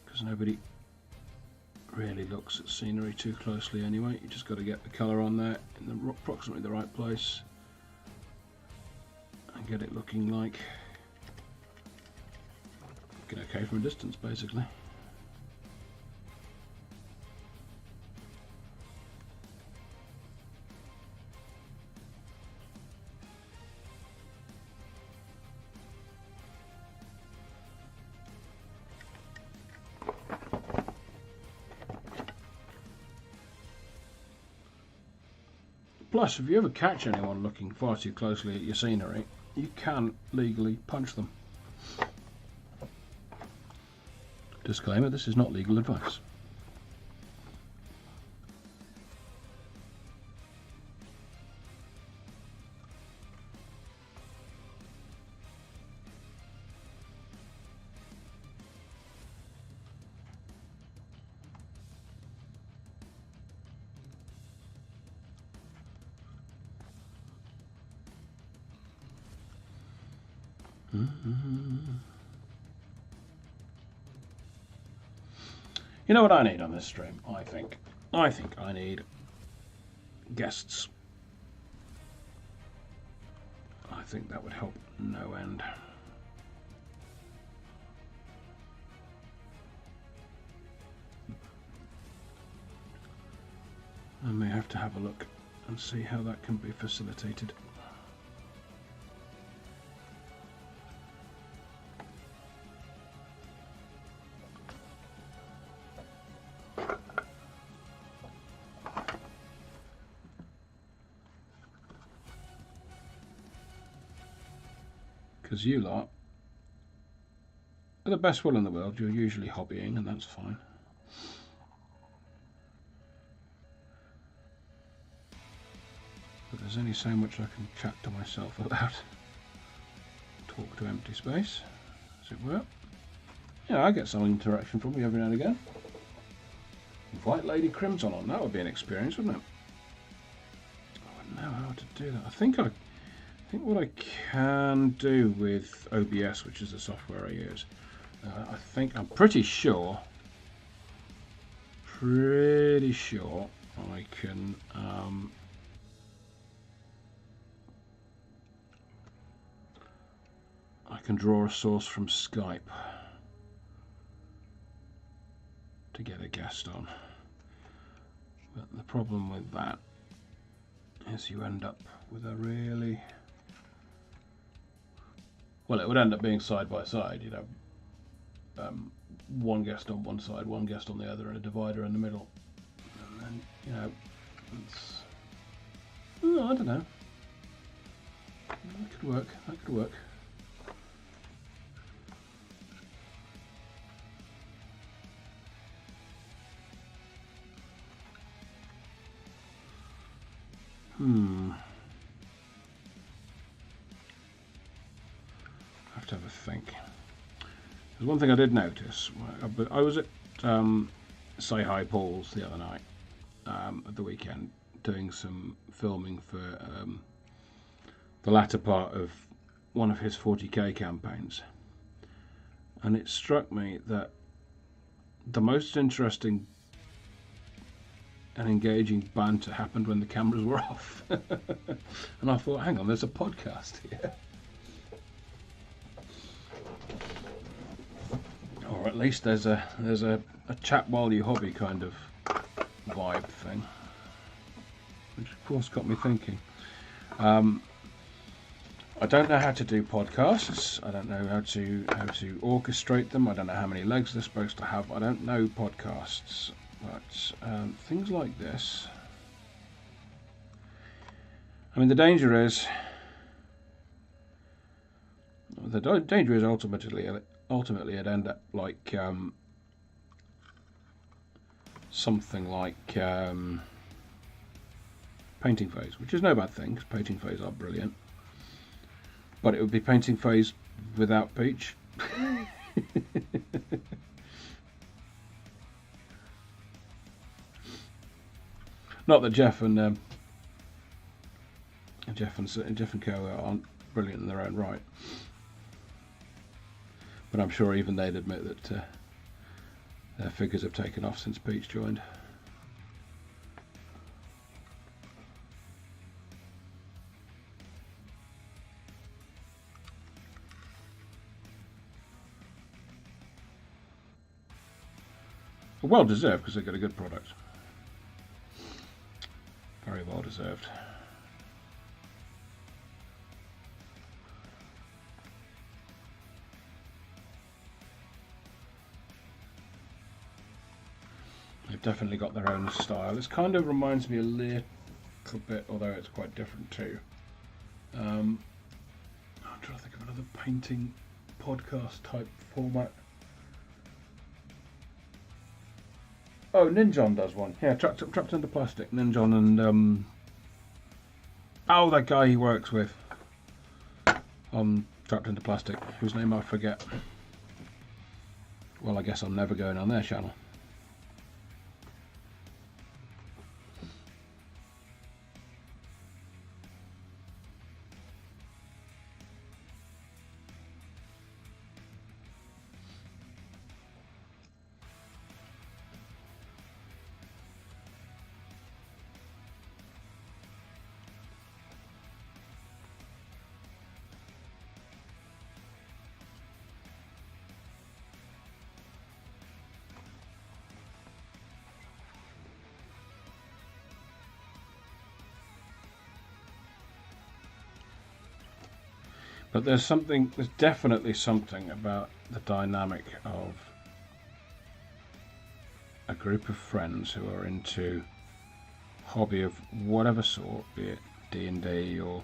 because nobody really looks at scenery too closely anyway. You just got to get the colour on there in approximately the right place and get it looking like okay from a distance basically. Plus, if you ever catch anyone looking far too closely at your scenery, you can legally punch them. Disclaimer, this is not legal advice. You know what I need on this stream? I think I need guests. I think that would help no end. I may have to have a look and see how that can be facilitated. Because you lot with the best will in the world, you're usually hobbying, and that's fine. But there's only so much I can chat to myself about. Talk to empty space, as it were. Yeah, I get some interaction from you every now and again. Invite Lady Crimson on, that would be an experience, wouldn't it? I wouldn't know how to do that. I think what I can do with OBS, which is the software I use, I'm pretty sure I can draw a source from Skype to get a guest on. But the problem with that is you end up with a really... Well, it would end up being side by side, you know. One guest on one side, one guest on the other, and a divider in the middle. And then, you know, it's... Oh, I don't know. That could work, that could work. I have to have a think. There's one thing I did notice. I was at Say Hi Paul's the other night, at the weekend, doing some filming for the latter part of one of his 40k campaigns. And it struck me that the most interesting and engaging banter happened when the cameras were off. And I thought, hang on, there's a podcast here. Or at least there's a chat while you hobby kind of vibe thing. Which of course got me thinking. I don't know how to do podcasts. I don't know how to orchestrate them. I don't know how many legs they're supposed to have. I don't know podcasts. But things like this, I mean, the danger is ultimately it'd end up like something like painting phase, which is no bad thing because painting phase are brilliant, but it would be painting phase without Peach. Not that Jeff and Co aren't brilliant in their own right, but I'm sure even they'd admit that their figures have taken off since Peach joined. Well deserved because they got a good product. Very well deserved. They've definitely got their own style. This kind of reminds me a little bit, although it's quite different too. I'm trying to think of another painting podcast type format. Oh, Ninjon does one. Yeah, trapped into plastic. Ninjon and oh, that guy he works with on Trapped into Plastic, whose name I forget. Well, I guess I'm never going on their channel. But there's definitely something about the dynamic of a group of friends who are into hobby of whatever sort, be it D&D or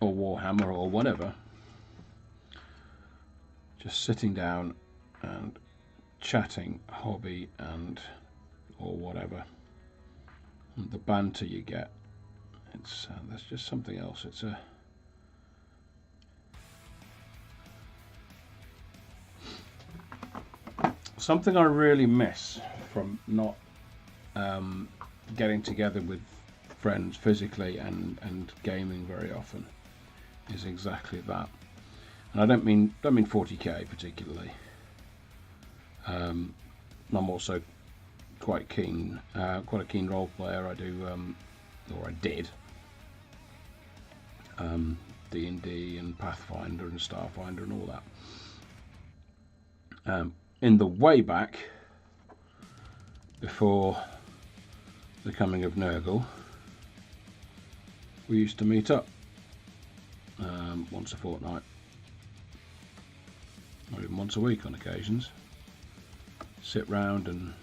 or Warhammer or whatever, just sitting down and chatting hobby and or whatever, and the banter you get, it's there's just something else. It's a something I really miss from not getting together with friends physically and gaming very often is exactly that. And I don't mean 40k particularly. I'm also quite a keen role player. I do, or I did, D&D and Pathfinder and Starfinder and all that. In the way back before the coming of Nurgle, we used to meet up once a fortnight, or even once a week on occasions, sit round and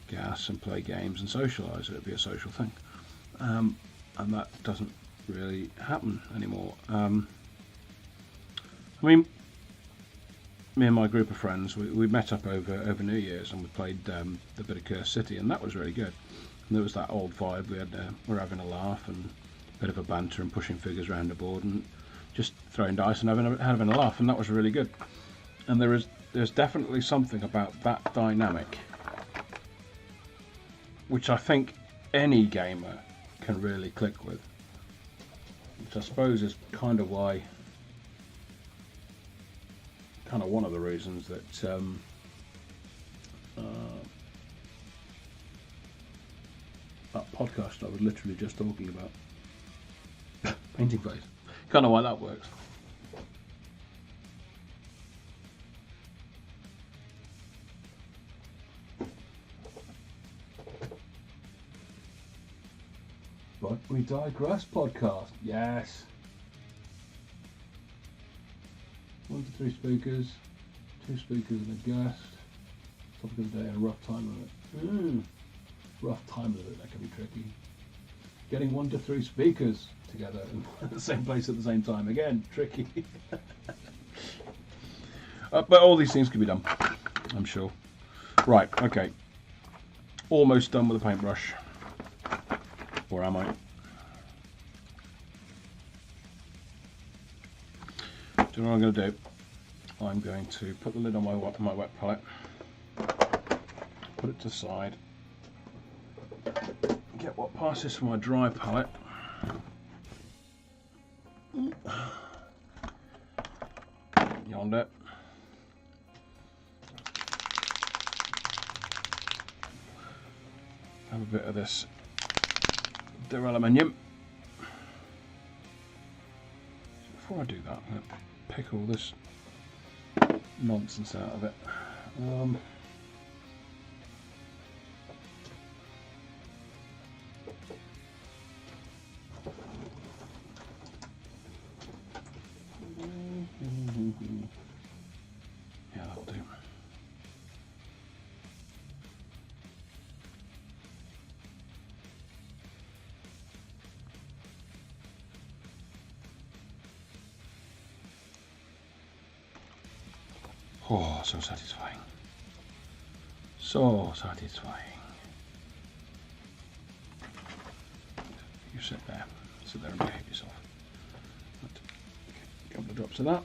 gas and play games and socialise. It would be a social thing, and that doesn't really happen anymore. I mean, me and my group of friends, we met up over New Year's and we played a bit of Cursed City, and that was really good. And there was that old vibe. We were having a laugh and a bit of a banter and pushing figures around the board and just throwing dice and having a laugh, and that was really good. And there's definitely something about that dynamic which I think any gamer can really click with, which I suppose is kind of why, kind of one of the reasons that that podcast I was literally just talking about, painting face, kind of why that works. But we digress podcast, yes. 1 to 3 speakers, 2 speakers and a guest. Topic of the day and a rough time limit. Rough time limit, that can be tricky. Getting 1 to 3 speakers together in the same place at the same time, again, tricky. But all these things can be done, I'm sure. Right, okay. Almost done with the paintbrush. Or am I? Do you know what I'm going to do? I'm going to put the lid on my wet palette, put it to the side, get what passes for my dry palette, yonder, have a bit of this aluminium. Before I do that, I'm going to pick all this nonsense out of it. Yeah, that'll do. Oh, so satisfying. So satisfying. You sit there and behave yourself. A couple of drops of that.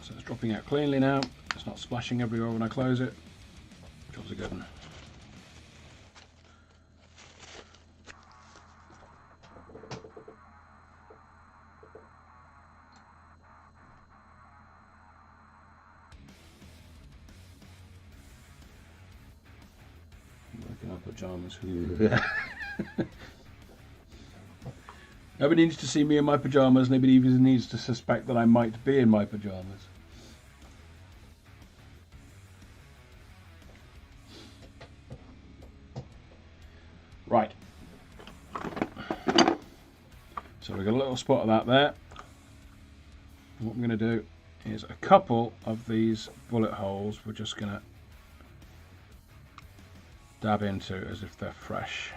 So it's dropping out cleanly now. It's not splashing everywhere when I close it. Job's a good one. Pajamas. Nobody needs to see me in my pajamas. Nobody even needs to suspect that I might be in my pajamas. Right. So we've got a little spot of that there. And what I'm going to do is a couple of these bullet holes. We're just going to dab into as if they're fresh.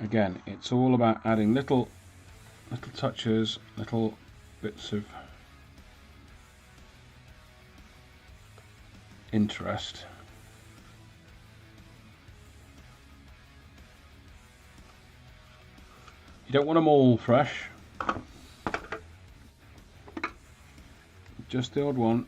Again, it's all about adding little touches, little bits of interest. You don't want them all fresh, just the odd one.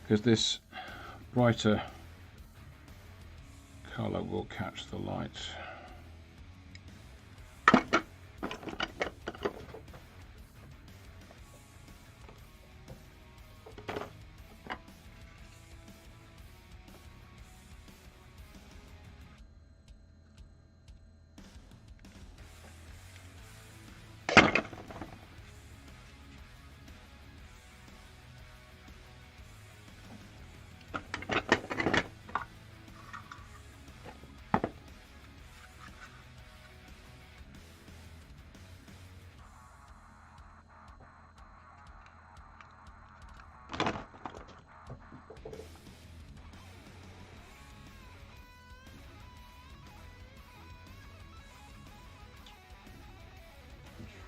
Because this brighter colour will catch the light.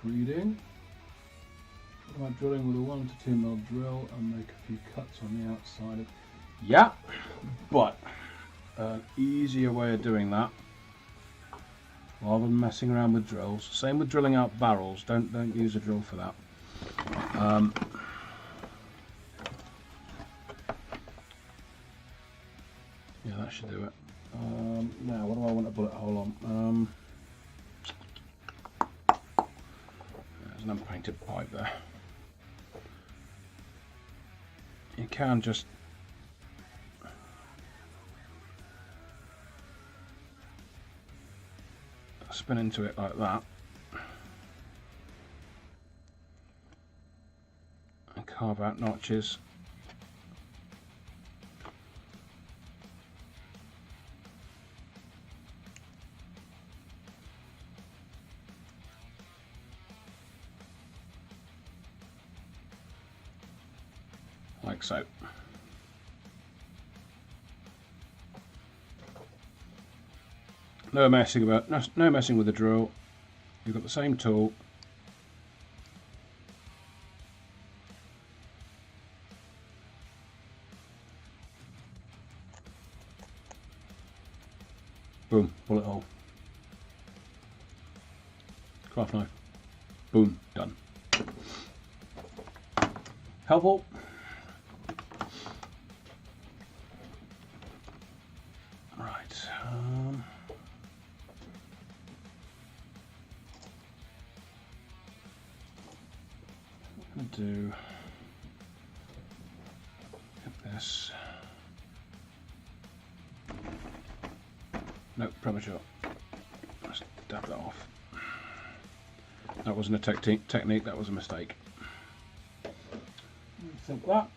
Reading. What about drilling with a 1 to 2 mil drill and make a few cuts on the outside of... Yeah, but an easier way of doing that, rather than messing around with drills. Same with drilling out barrels. Don't use a drill for that. Yeah, that should do it. Now, what do I want a bullet hole on? There's an unpainted pipe there. You can just spin into it like that and carve out notches. Like so. No messing about, no messing with the drill. You've got the same tool. Boom, bullet hole. Craft knife. Boom, done. Helpful. Do this. Nope, premature. Let's dab that off. That wasn't a technique, that was a mistake. Think that.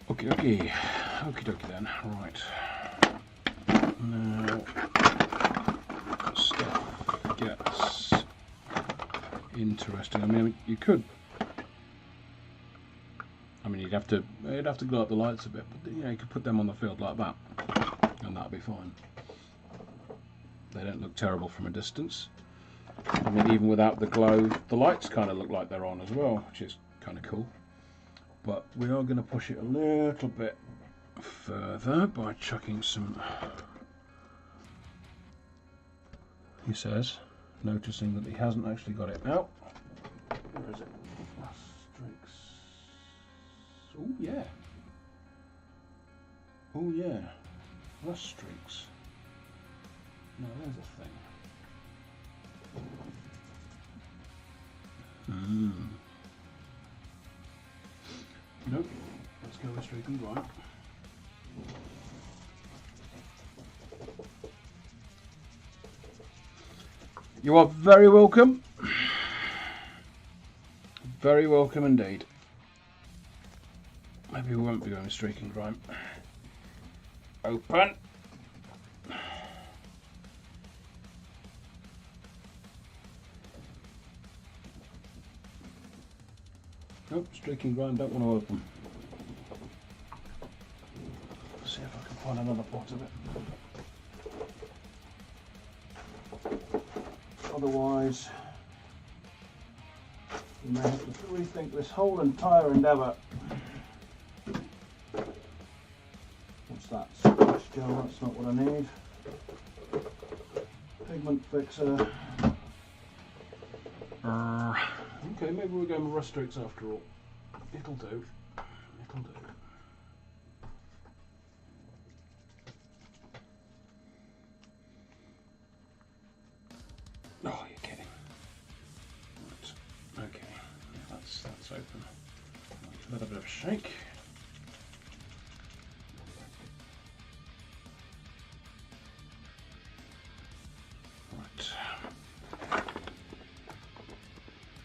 Okie dokie then. Right. Now stuff gets interesting. I mean, you could. I mean, you'd have to glow up the lights a bit, but you know, you could put them on the field like that, and that'd be fine. They don't look terrible from a distance. I mean, even without the glow, the lights kind of look like they're on as well, which is kind of cool. But we are going to push it a little bit further by chucking some. He says, noticing that he hasn't actually got it out. Where is it? Streaks. Oh yeah. Oh yeah. Rust streaks. No, there's a thing. Nope. Let's go with streaking grime. You are very welcome. Very welcome indeed. Maybe we won't be going with streaking grime. Open. Nope, streaking grime, don't want to open. Let's see if I can find another pot of it. Otherwise, we may have to rethink this whole entire endeavour. What's that? Splash gel, that's not what I need. Pigment fixer. Okay, maybe we're going with Rustrix after all. It'll do. It'll do. Oh, you're kidding. Right. Okay, that's open. Give that a bit of a shake.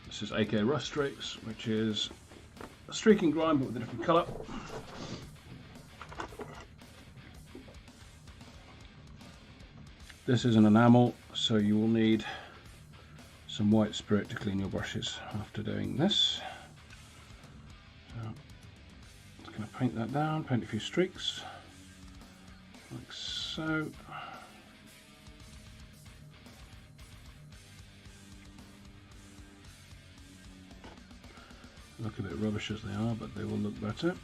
This is AK Rustrix, which is a streaking grime but with a different colour. This is an enamel, so you will need some white spirit to clean your brushes after doing this. So I'm just going to paint that down, paint a few streaks, like so. Look a bit rubbish as they are, but they will look better.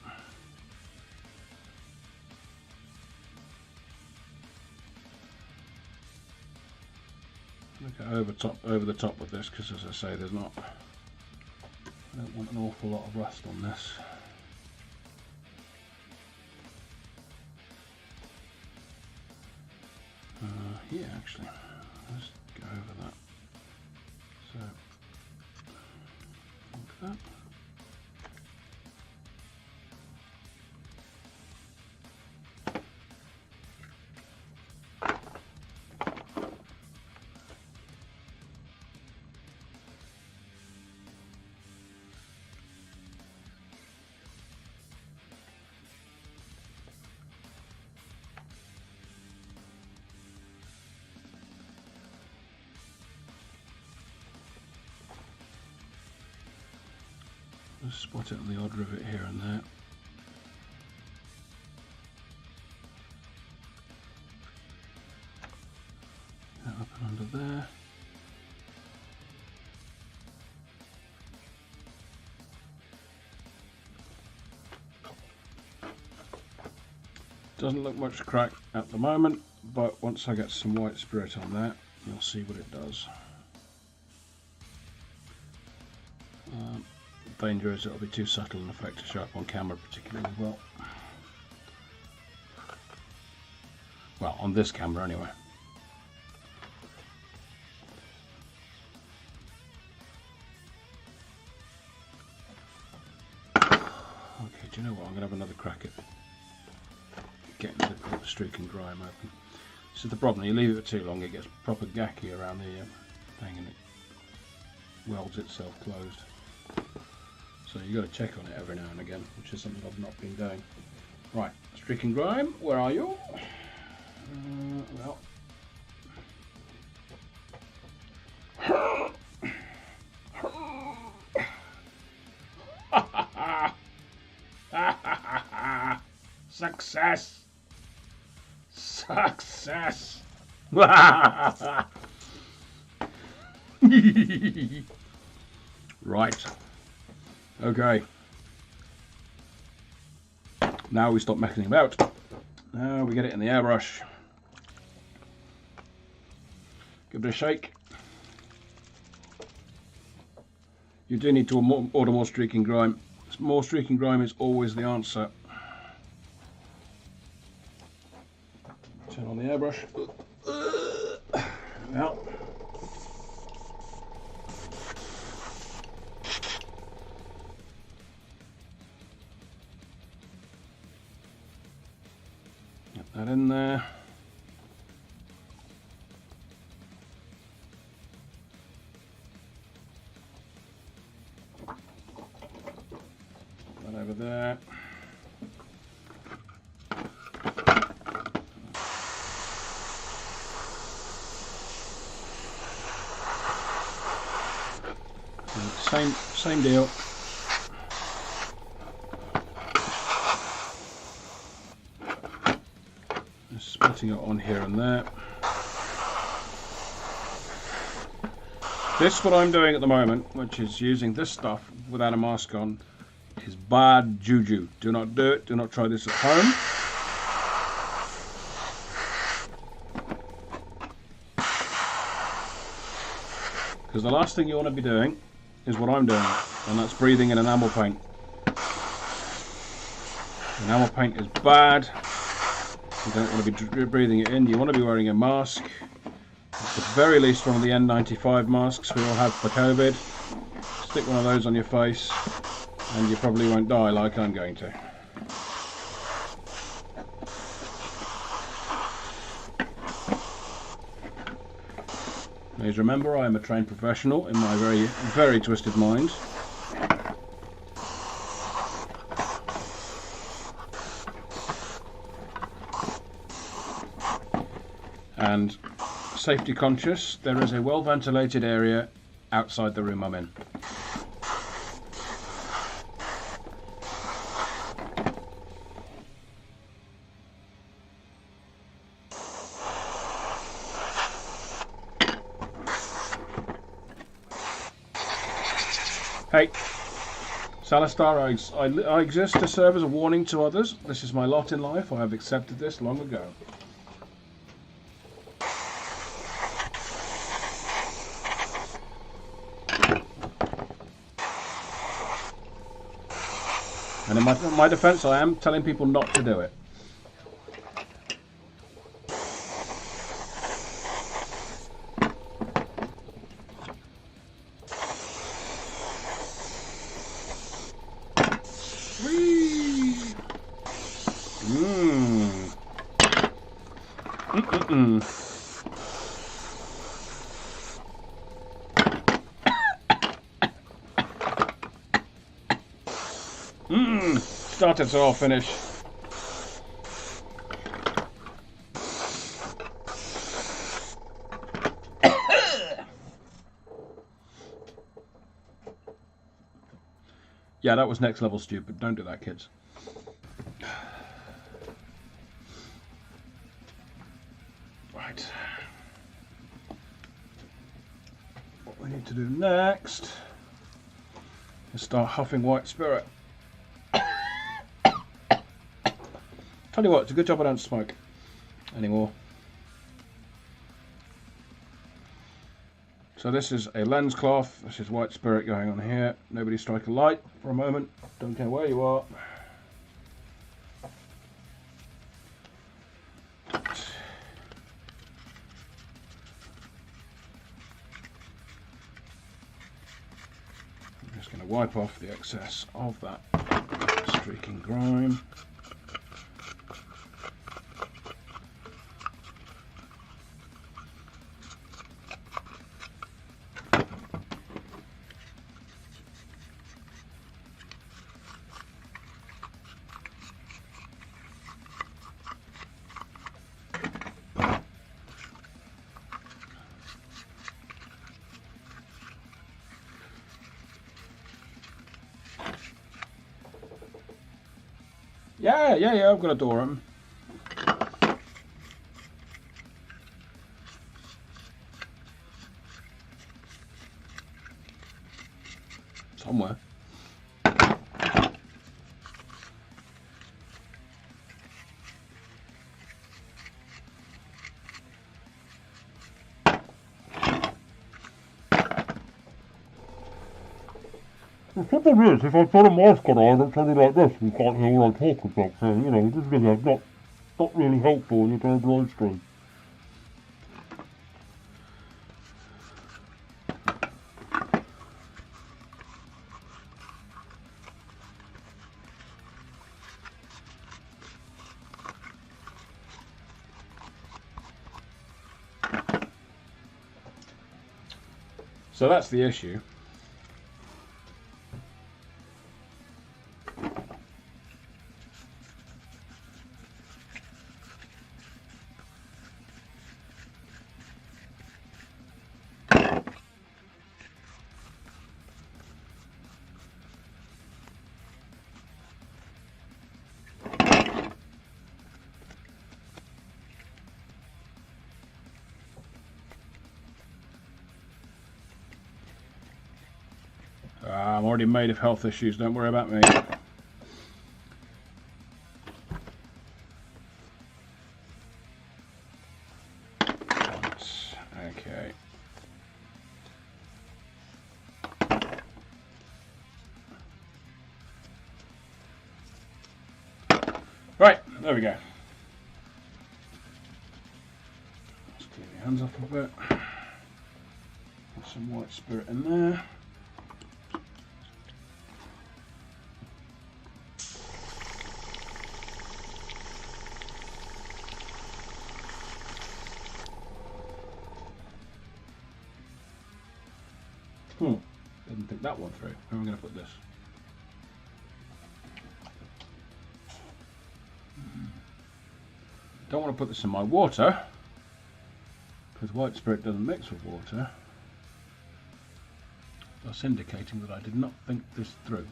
Look at over the top with this, because as I say, there's not. I don't want an awful lot of rust on this. Yeah, actually, let's go over that. So, like that. Just spot it on the odd rivet here and there. That up and under there. Doesn't look much crack at the moment, but once I get some white spirit on that, you'll see what it does. Danger is it'll be too subtle an effect to show up on camera particularly well. Well, on this camera anyway. Okay, do you know what? I'm going to have another crack at getting the streak and grime open. This is the problem, you leave it for too long, it gets proper gacky around the thing and it welds itself closed. So you've got to check on it every now and again, which is something I've not been doing. Right, streak and grime, where are you? Well. Success! Success! Right. Okay. Now we stop messing about. Now we get it in the airbrush. Give it a shake. You do need to order more streaking grime. More streaking grime is always the answer. Turn on the airbrush. Well. Get that in there. That over there. Same deal. Just splitting it on here and there. This, what I'm doing at the moment, which is using this stuff without a mask on, is bad juju. Do not do it. Do not try this at home. Because the last thing you want to be doing is what I'm doing, and that's breathing in enamel paint. Enamel paint is bad. You don't want to be breathing it in. You want to be wearing a mask. At the very least one of the N95 masks we all have for COVID. Stick one of those on your face and you probably won't die like I'm going to. Please remember, I am a trained professional in my very, very twisted mind. And safety conscious. There is a well ventilated area outside the room I'm in. Hey, Salastar, I exist to serve as a warning to others. This is my lot in life. I have accepted this long ago. And in my defense, I am telling people not to do it. Started, so I'll finish. Yeah, that was next level stupid. Don't do that, kids. Right. What we need to do next is start huffing white spirit. Tell you what, it's a good job I don't smoke anymore. So this is a lens cloth, this is white spirit going on here. Nobody strike a light for a moment, don't care where you are. I'm just going to wipe off the excess of that streaking grime. Yeah, I've got a door open. Somewhere. The problem is, if I put a mask on, I look something like this, you can't hear what I talk about, so, you know, this video is not really helpful when you're doing a live stream. So that's the issue. I'm already made of health issues, don't worry about me. Okay. Right, there we go. Let's clean your hands off a bit. Put some white spirit in there. Didn't think that one through. Where am I going to put this? Don't want to put this in my water because white spirit doesn't mix with water. Thus indicating that I did not think this through.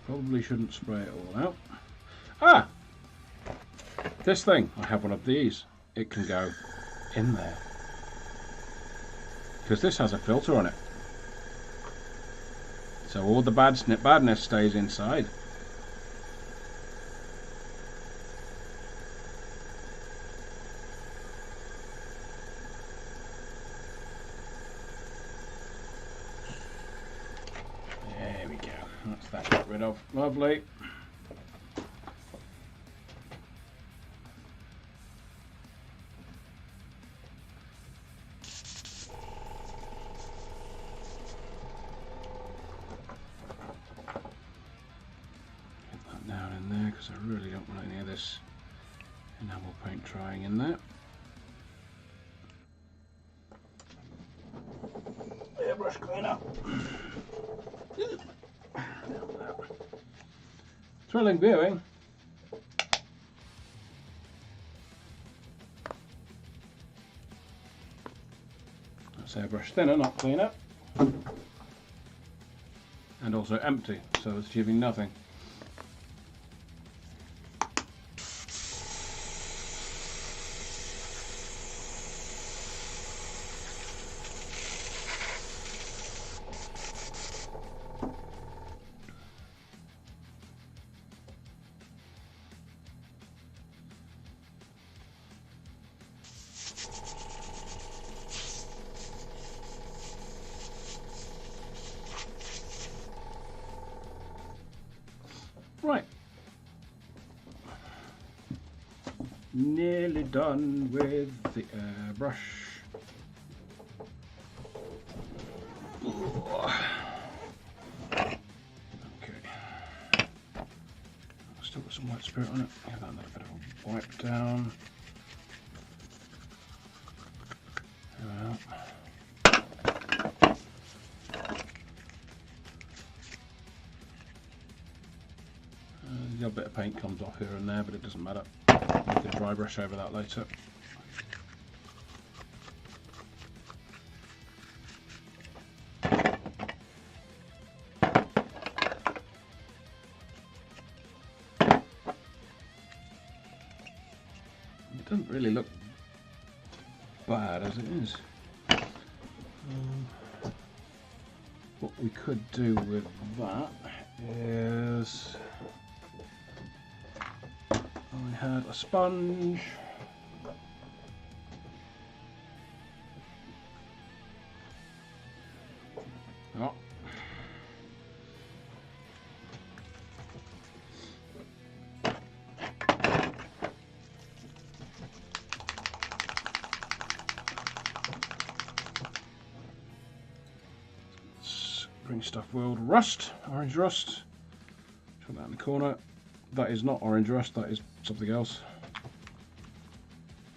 Probably shouldn't spray it all out. Ah! This thing, I have one of these. It can go in there. Because this has a filter on it. So all the badness stays inside. There we go. That's that got rid of. Lovely. Because I really don't want any of this enamel paint drying in there. Airbrush cleaner. Thrilling viewing. That's airbrush thinner, not cleaner. And also empty, so it's achieving nothing. Right. Nearly done with the airbrush. Okay. Still got some white spirit on it. Give that another bit of a wipe down. There we are. A bit of paint comes off here and there, but it doesn't matter. We can dry brush over that later. It doesn't really look bad as it is. What we could do with that is I had a sponge. Oh. Spring Stuff World rust, orange rust. Put that in the corner. That is not orange rust, that is something else.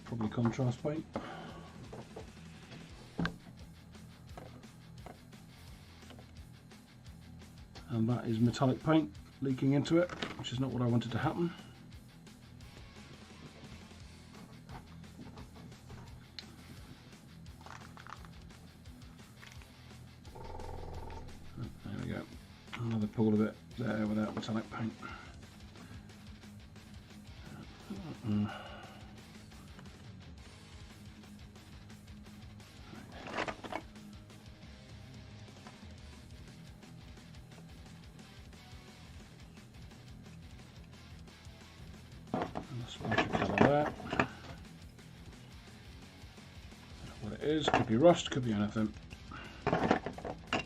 Probably contrast paint. And that is metallic paint leaking into it, which is not what I wanted to happen. There we go. Another pool of it there without metallic paint. A splash of colour there. What it is, could be rust, could be anything. It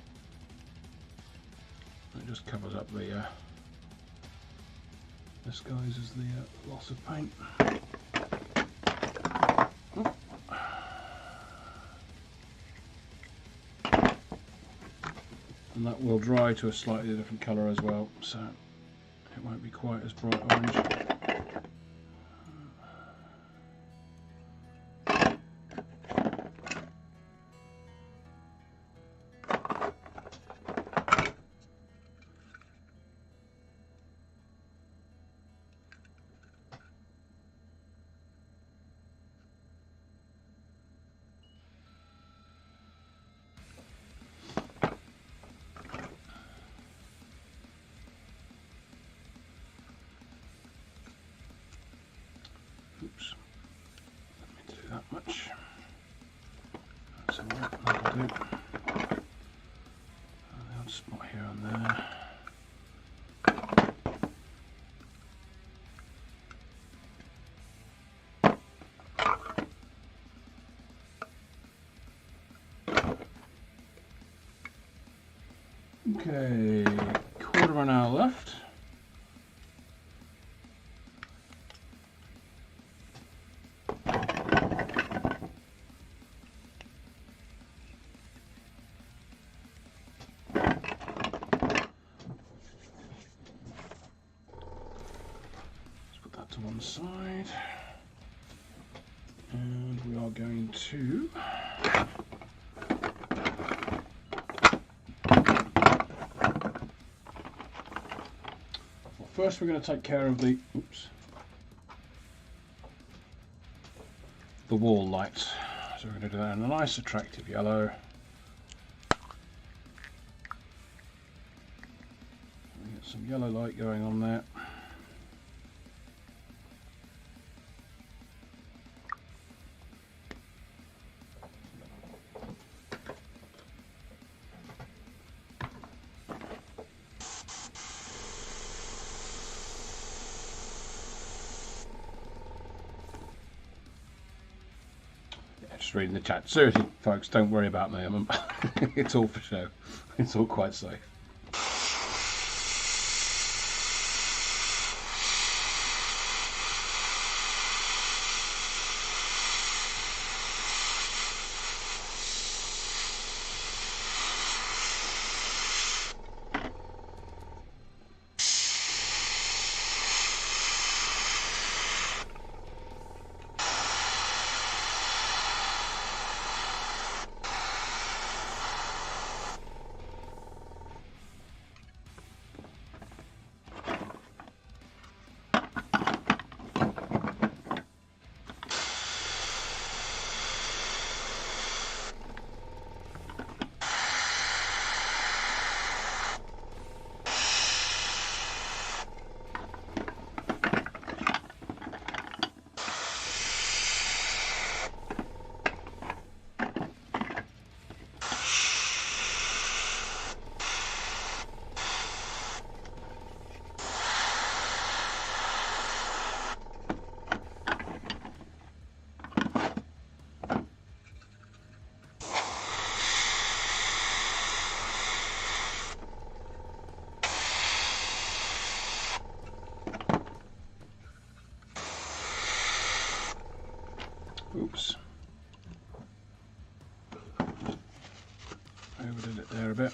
just covers up the disguises the loss of paint. And that will dry to a slightly different colour as well, so it won't be quite as bright orange. Oops, let me do that much. That's alright, that'll do. The odd spot here and there. Okay, quarter of an hour left. To one side, and we are going to first we're going to take care of the wall lights. So we're going to do that in a nice attractive yellow. Get some yellow light going on there. Just reading the chat. Seriously, folks, don't worry about me. It's all for show. It's all quite safe. Oops. Overdid it there a bit.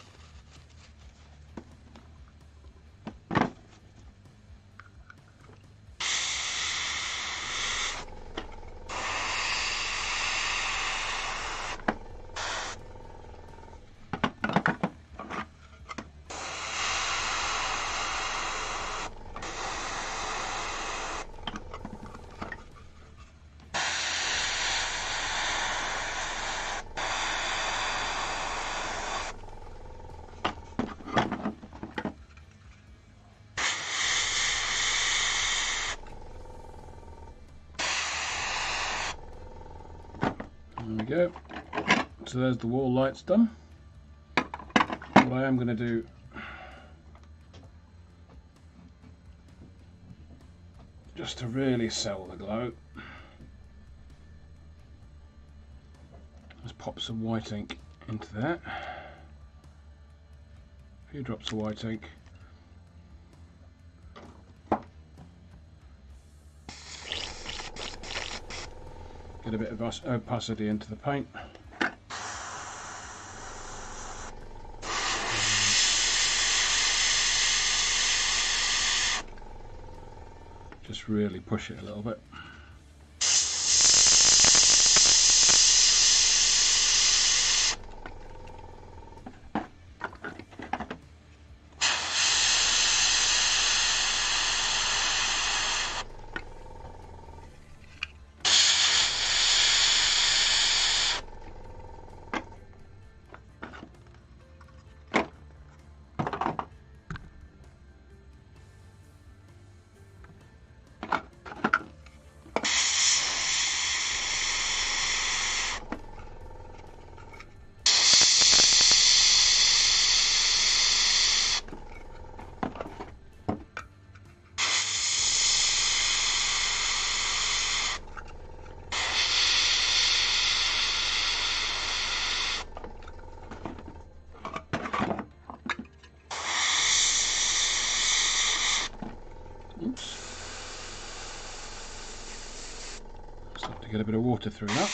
There we go. So there's the wall lights done. What I am going to do just to really sell the glow. Let's pop some white ink into that. A few drops of white ink. Get a bit of opacity into the paint. Just really push it a little bit. Start to get a bit of water through that.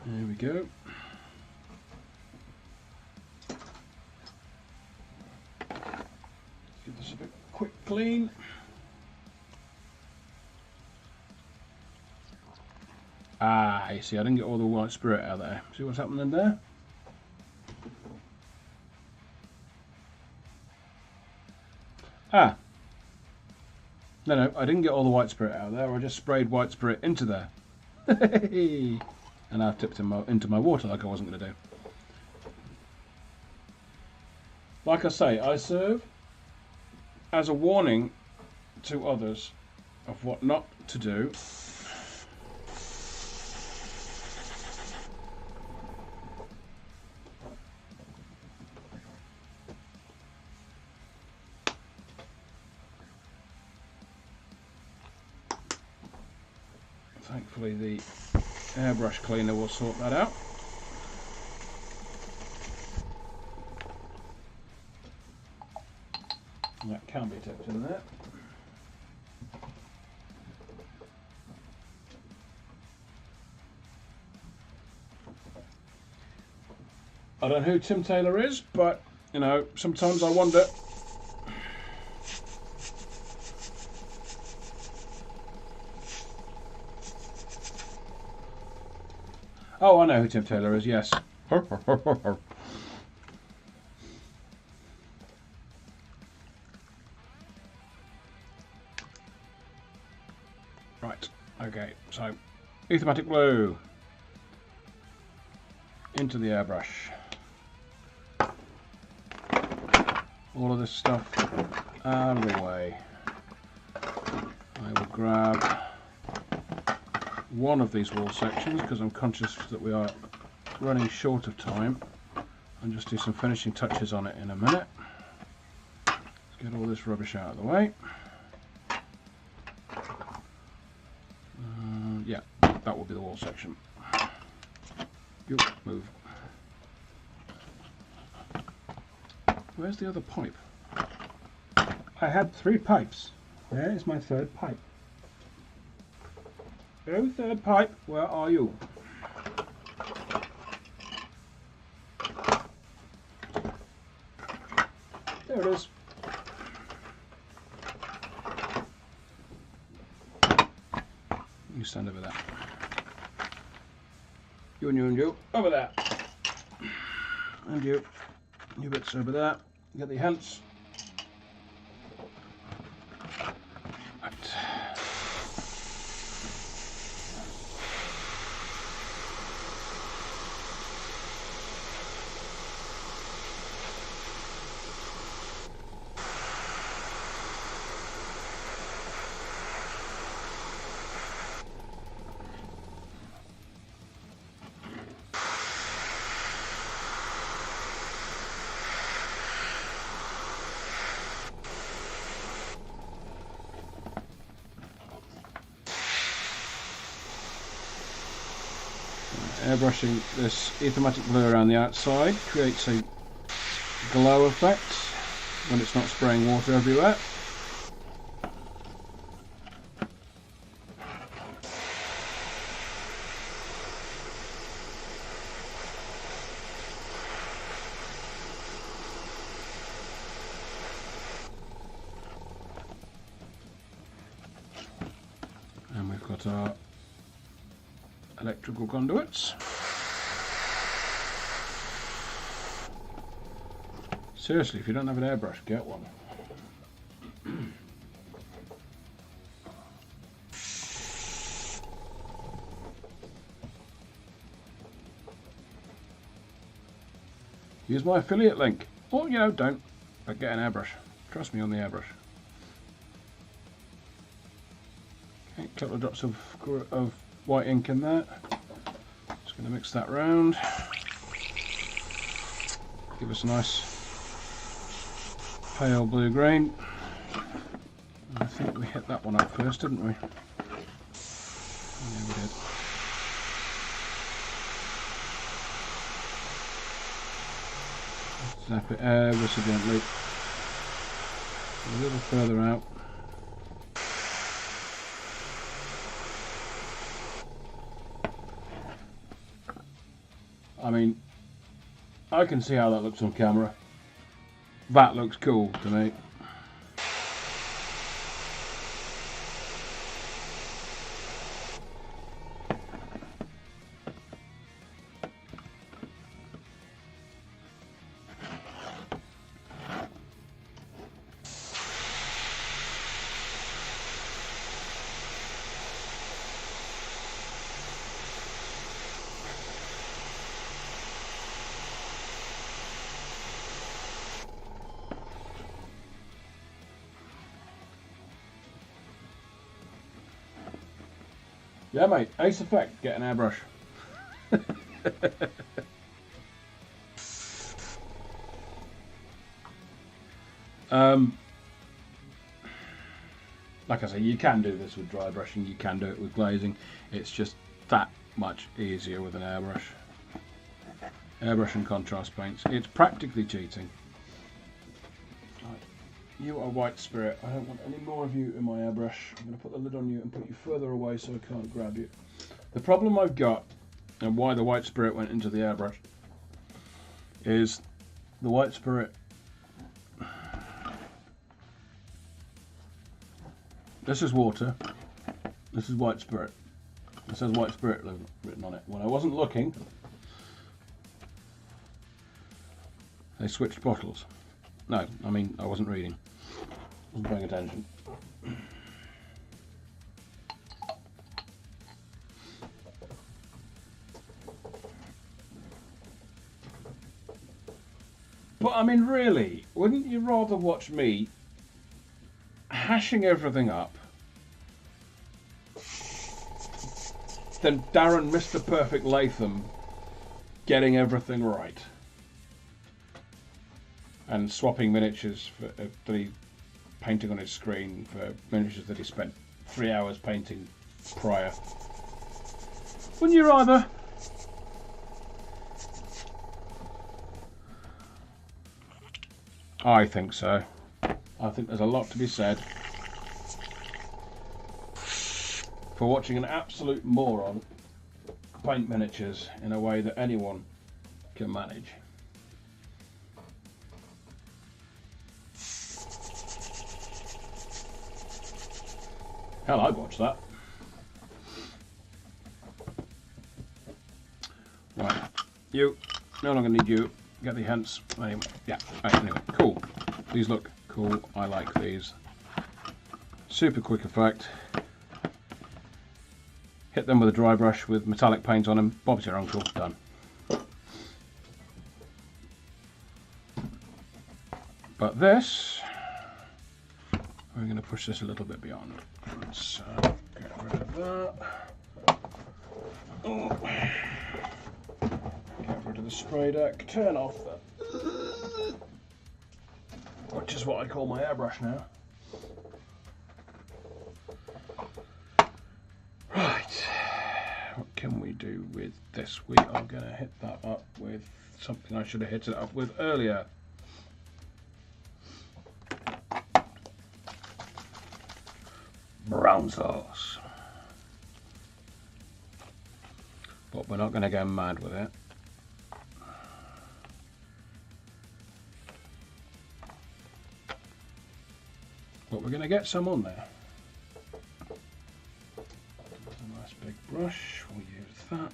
There we go. Give this a bit quick clean. Ah, you see, I didn't get all the white spirit out there. See what's happening there? Ah. No, I didn't get all the white spirit out there. I just sprayed white spirit into there. And I've tipped into my water like I wasn't going to do. Like I say, I serve as a warning to others of what not to do. Thankfully the airbrush cleaner will sort that out. That can be tipped in there. I don't know who Tim Taylor is, but you know, sometimes I wonder. Oh, I know who Tim Taylor is, yes. Right, okay, so Ethermatic blue into the airbrush. All of this stuff out of the way. I will grab one of these wall sections because I'm conscious that we are running short of time, and just do some finishing touches on it in a minute. Let's get all this rubbish out of the way. Yeah, that will be the wall section. You move. Where's the other pipe? I had 3 pipes. There is my 3rd pipe. Oh, 3rd pipe, where are you? You stand over there. You and you and you. Over there. And you. You bits over there. Get the hands. Right. Airbrushing this ethermatic blue around the outside creates a glow effect when it's not spraying water everywhere. And we've got our electrical conduits. Seriously, if you don't have an airbrush, get one. Use my affiliate link. Or, you know, don't. But get an airbrush. Trust me on the airbrush. Okay, a couple of drops of white ink in there. Just going to mix that round. Give us a nice pale blue green. I think we hit that one up first, didn't we? Yeah, we did. Snap it ever so gently. A little further out. I mean, I can see how that looks on camera. That looks cool to me. Yeah, mate, ace effect, get an airbrush. Like I say, you can do this with dry brushing, you can do it with glazing. It's just that much easier with an airbrush. Airbrush and contrast paints. It's practically cheating. Right. You are white spirit. I don't want any more of you in my airbrush. I'm going to put the lid on you and put you further away so I can't grab you. The problem I've got, and why the white spirit went into the airbrush, is the white spirit. This is water. This is white spirit. It says white spirit written on it. When I wasn't looking, they switched bottles. No, I mean, I wasn't reading. I wasn't paying attention. But I mean, really, wouldn't you rather watch me hashing everything up than Darren Mr. Perfect Latham getting everything right and swapping miniatures for that he painting on his screen for miniatures that he spent 3 hours painting prior? Wouldn't you rather? I think so. I think there's a lot to be said for watching an absolute moron paint miniatures in a way that anyone can manage. Hell, I'd watch that. Right, you no longer need you. Get the hands. Anyway, yeah. Right, anyway, cool. These look cool. I like these. Super quick effect. Hit them with a dry brush with metallic paint on them. Bob's your uncle. Done. But this, we're going to push this a little bit beyond. Let's get rid of that. Oh. Get rid of the spray deck. Turn off the, which is what I call my airbrush now. Right. What can we do with this? We are going to hit that up with something I should have hit it up with earlier. Brown sauce. But we're not going to go mad with it. But we're going to get some on there. A nice big brush. We'll use that.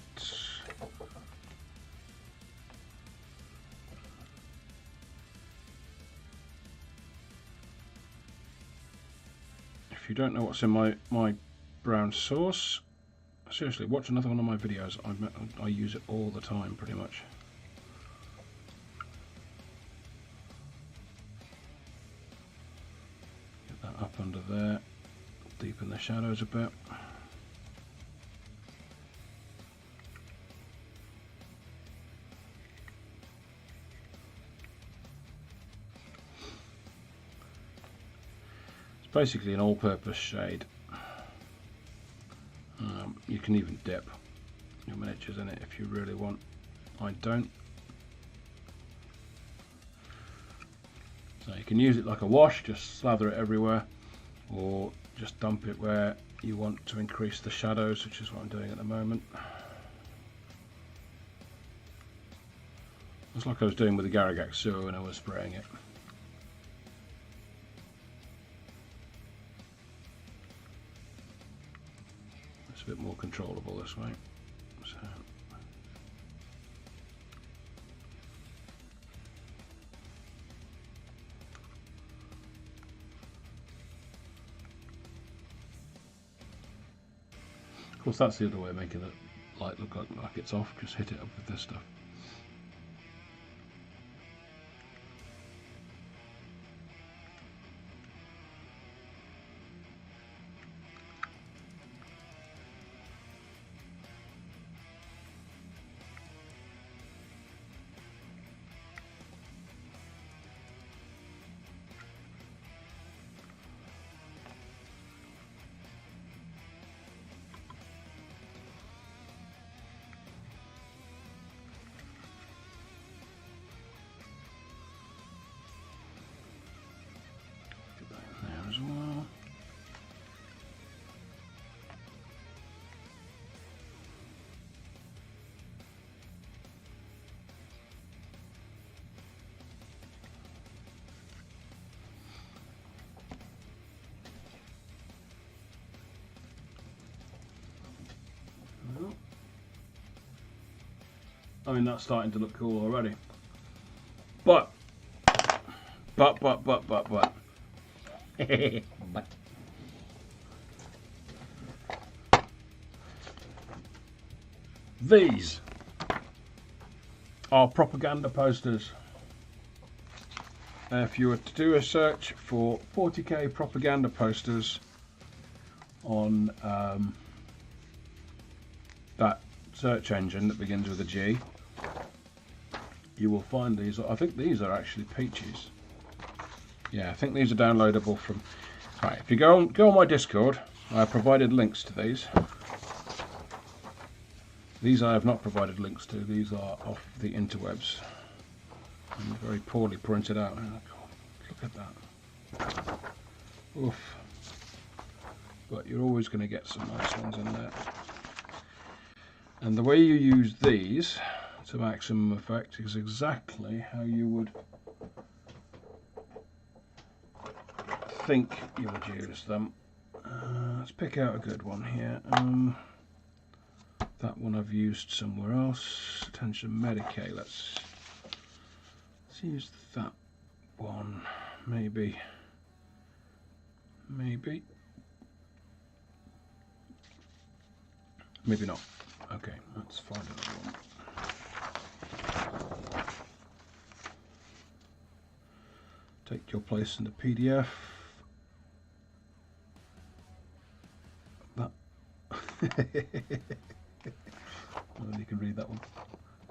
If you don't know what's in my brown sauce, seriously, watch another one of my videos. I use it all the time, pretty much. Get that up under there, deepen the shadows a bit. Basically an all-purpose shade. You can even dip your miniatures in it if you really want. I don't. So you can use it like a wash, just slather it everywhere, or just dump it where you want to increase the shadows, which is what I'm doing at the moment. It's like I was doing with the Garrigax sewer when I was spraying it. A bit more controllable this way. So. Of course, that's the other way of making the light look like it's off. Just hit it up with this stuff. As well. Well, I mean, that's starting to look cool already. But these are propaganda posters. If you were to do a search for 40k propaganda posters on that search engine that begins with a G, you will find these. I think these are actually peaches. Yeah, I think these are downloadable from. Right, if you go on my Discord, I have provided links to these. These I have not provided links to. These are off the interwebs and very poorly printed out. Oh, God, look at that. Oof. But you're always going to get some nice ones in there. And the way you use these to maximum effect is exactly how you would think you would use them. Let's pick out a good one here. That one I've used somewhere else. Attention Medicaid. Let's use that one. Maybe. Maybe not. Okay, let's find another one. Take your place in the PDF. That. Well, you can read that one.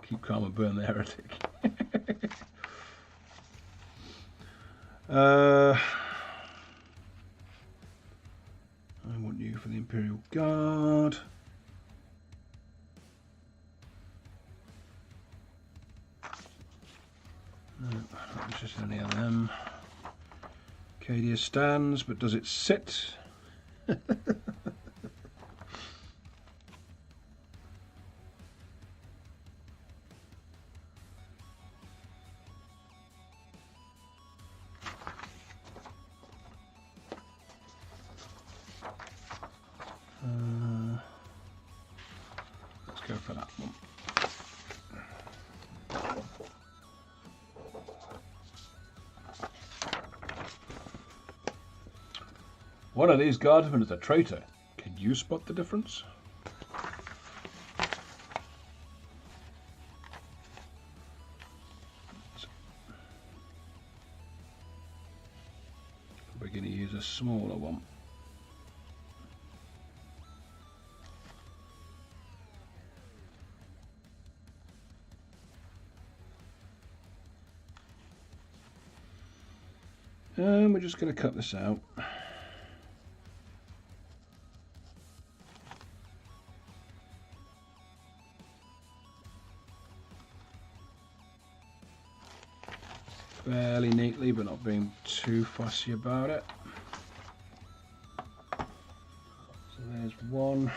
Keep calm and burn the heretic. I want you for the Imperial Guard. No, I'm not interested in any of them. Cadia stands, but does it sit? Let's go for that one. One of these guardsmen is a traitor. Can you spot the difference? We're going to use a smaller one. And we're just going to cut this out. Fairly neatly, but not being too fussy about it. So there's one.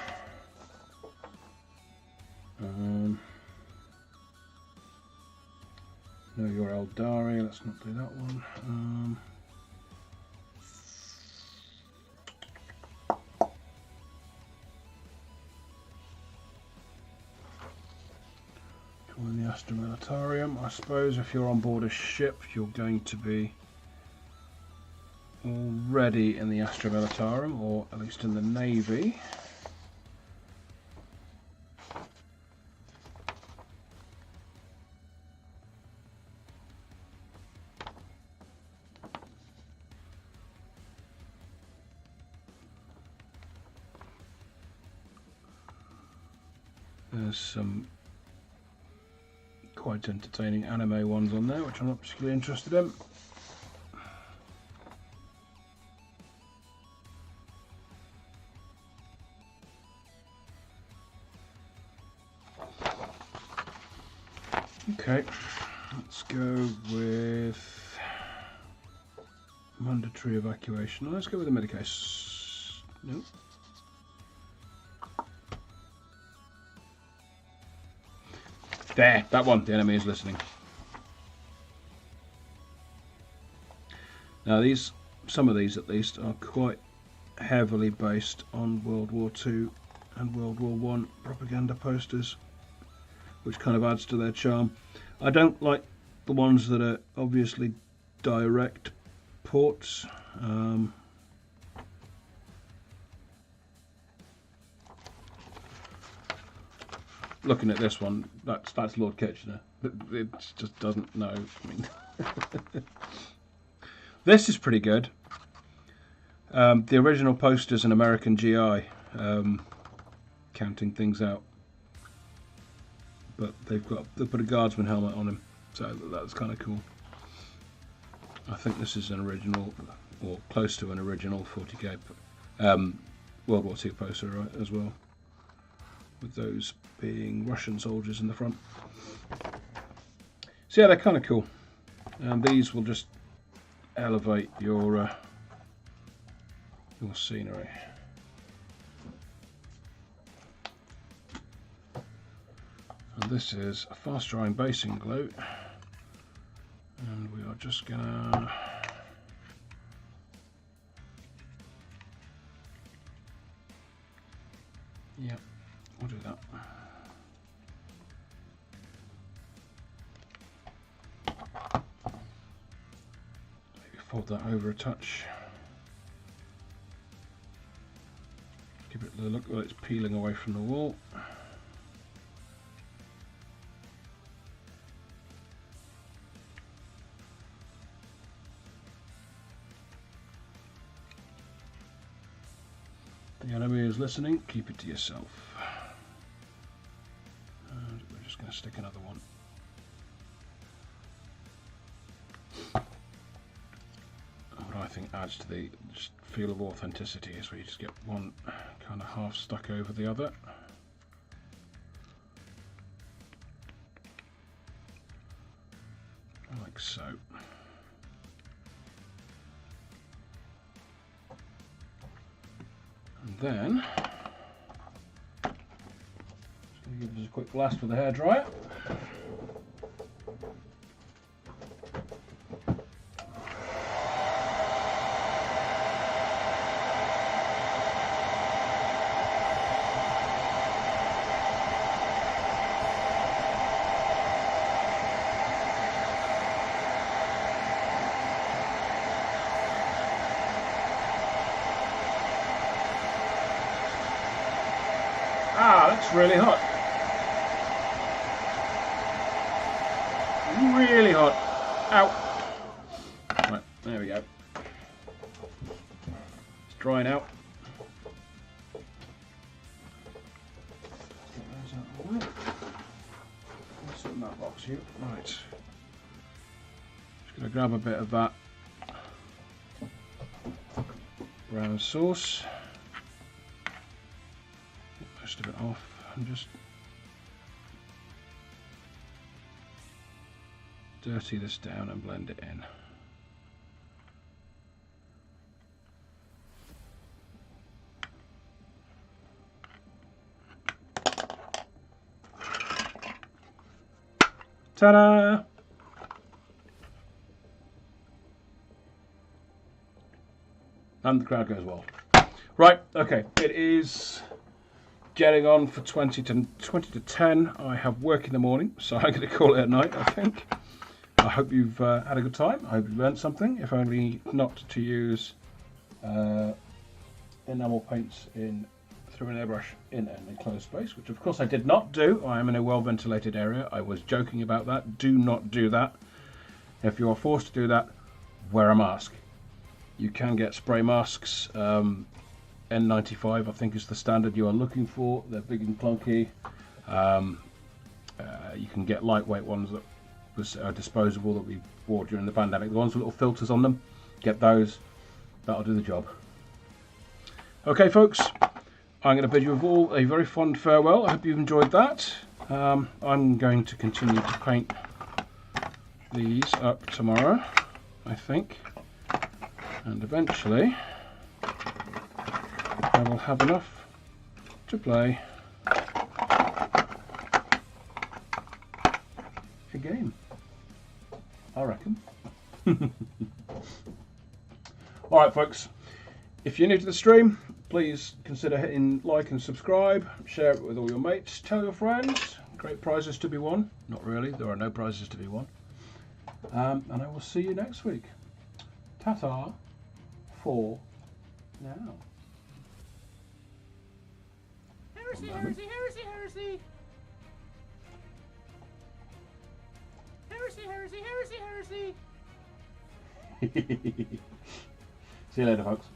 No, you're Eldari. Let's not do that one. In the Astra Militarum. I suppose if you're on board a ship, you're going to be already in the Astra Militarum, or at least in the Navy. There's some quite entertaining anime ones on there, which I'm not particularly interested in. Okay, let's go with mandatory evacuation. Let's go with the Medicase. Nope. There, that one, the enemy is listening. Now these, some of these at least, are quite heavily based on World War II and World War I propaganda posters, which kind of adds to their charm. I don't like the ones that are obviously direct ports. Looking at this one, that's Lord Kitchener. It just doesn't know. I mean, this is pretty good. The original poster's an American GI, counting things out, but they put a guardsman helmet on him, so that's kind of cool. I think this is an original, or close to an original 40k World War II poster, right, as well, with those being Russian soldiers in the front. So yeah, they're kind of cool, and these will just elevate your scenery. And this is a fast drying basing glue, and we are just gonna we'll do that. fold that over a touch. Give it the look that it's peeling away from the wall. The enemy is listening, keep it to yourself. And we're just going to stick another one. What I think adds to the just feel of authenticity is where you just get one kind of half stuck over the other. Like so. And then, just going to give this a quick blast with the hairdryer. Ah, that's really hot. Really hot. Ow. Right, there we go. It's drying out. Get those out of the way. What's in that box here? Right. Just going to grab a bit of that brown sauce. Most of it off and just dirty this down and blend it in. Ta-da! And the crowd goes wild. Right, okay, it is getting on for 20 to 10. I have work in the morning, so I'm going to call it at night, I think. I hope you've had a good time. I hope you've learned something, if only not to use enamel paints through an airbrush in an enclosed space, which of course I did not do. I am in a well-ventilated area. I was joking about that. Do not do that. If you are forced to do that, wear a mask. You can get spray masks. N95 I think is the standard you are looking for. They're big and clunky. You can get lightweight ones that are disposable that we bought during the pandemic. The ones with little filters on them. Get those. That'll do the job. Okay folks, I'm going to bid you all a very fond farewell. I hope you've enjoyed that. I'm going to continue to paint these up tomorrow, I think. And eventually I will have enough to play a game, I reckon. Alright folks, if you're new to the stream, please consider hitting like and subscribe, share it with all your mates, tell your friends. Great prizes to be won. Not really, there are no prizes to be won. And I will see you next week. Ta-ta for now. Heresy, heresy, heresy, heresy! Heresy, heresy, heresy, heresy! See you later, folks.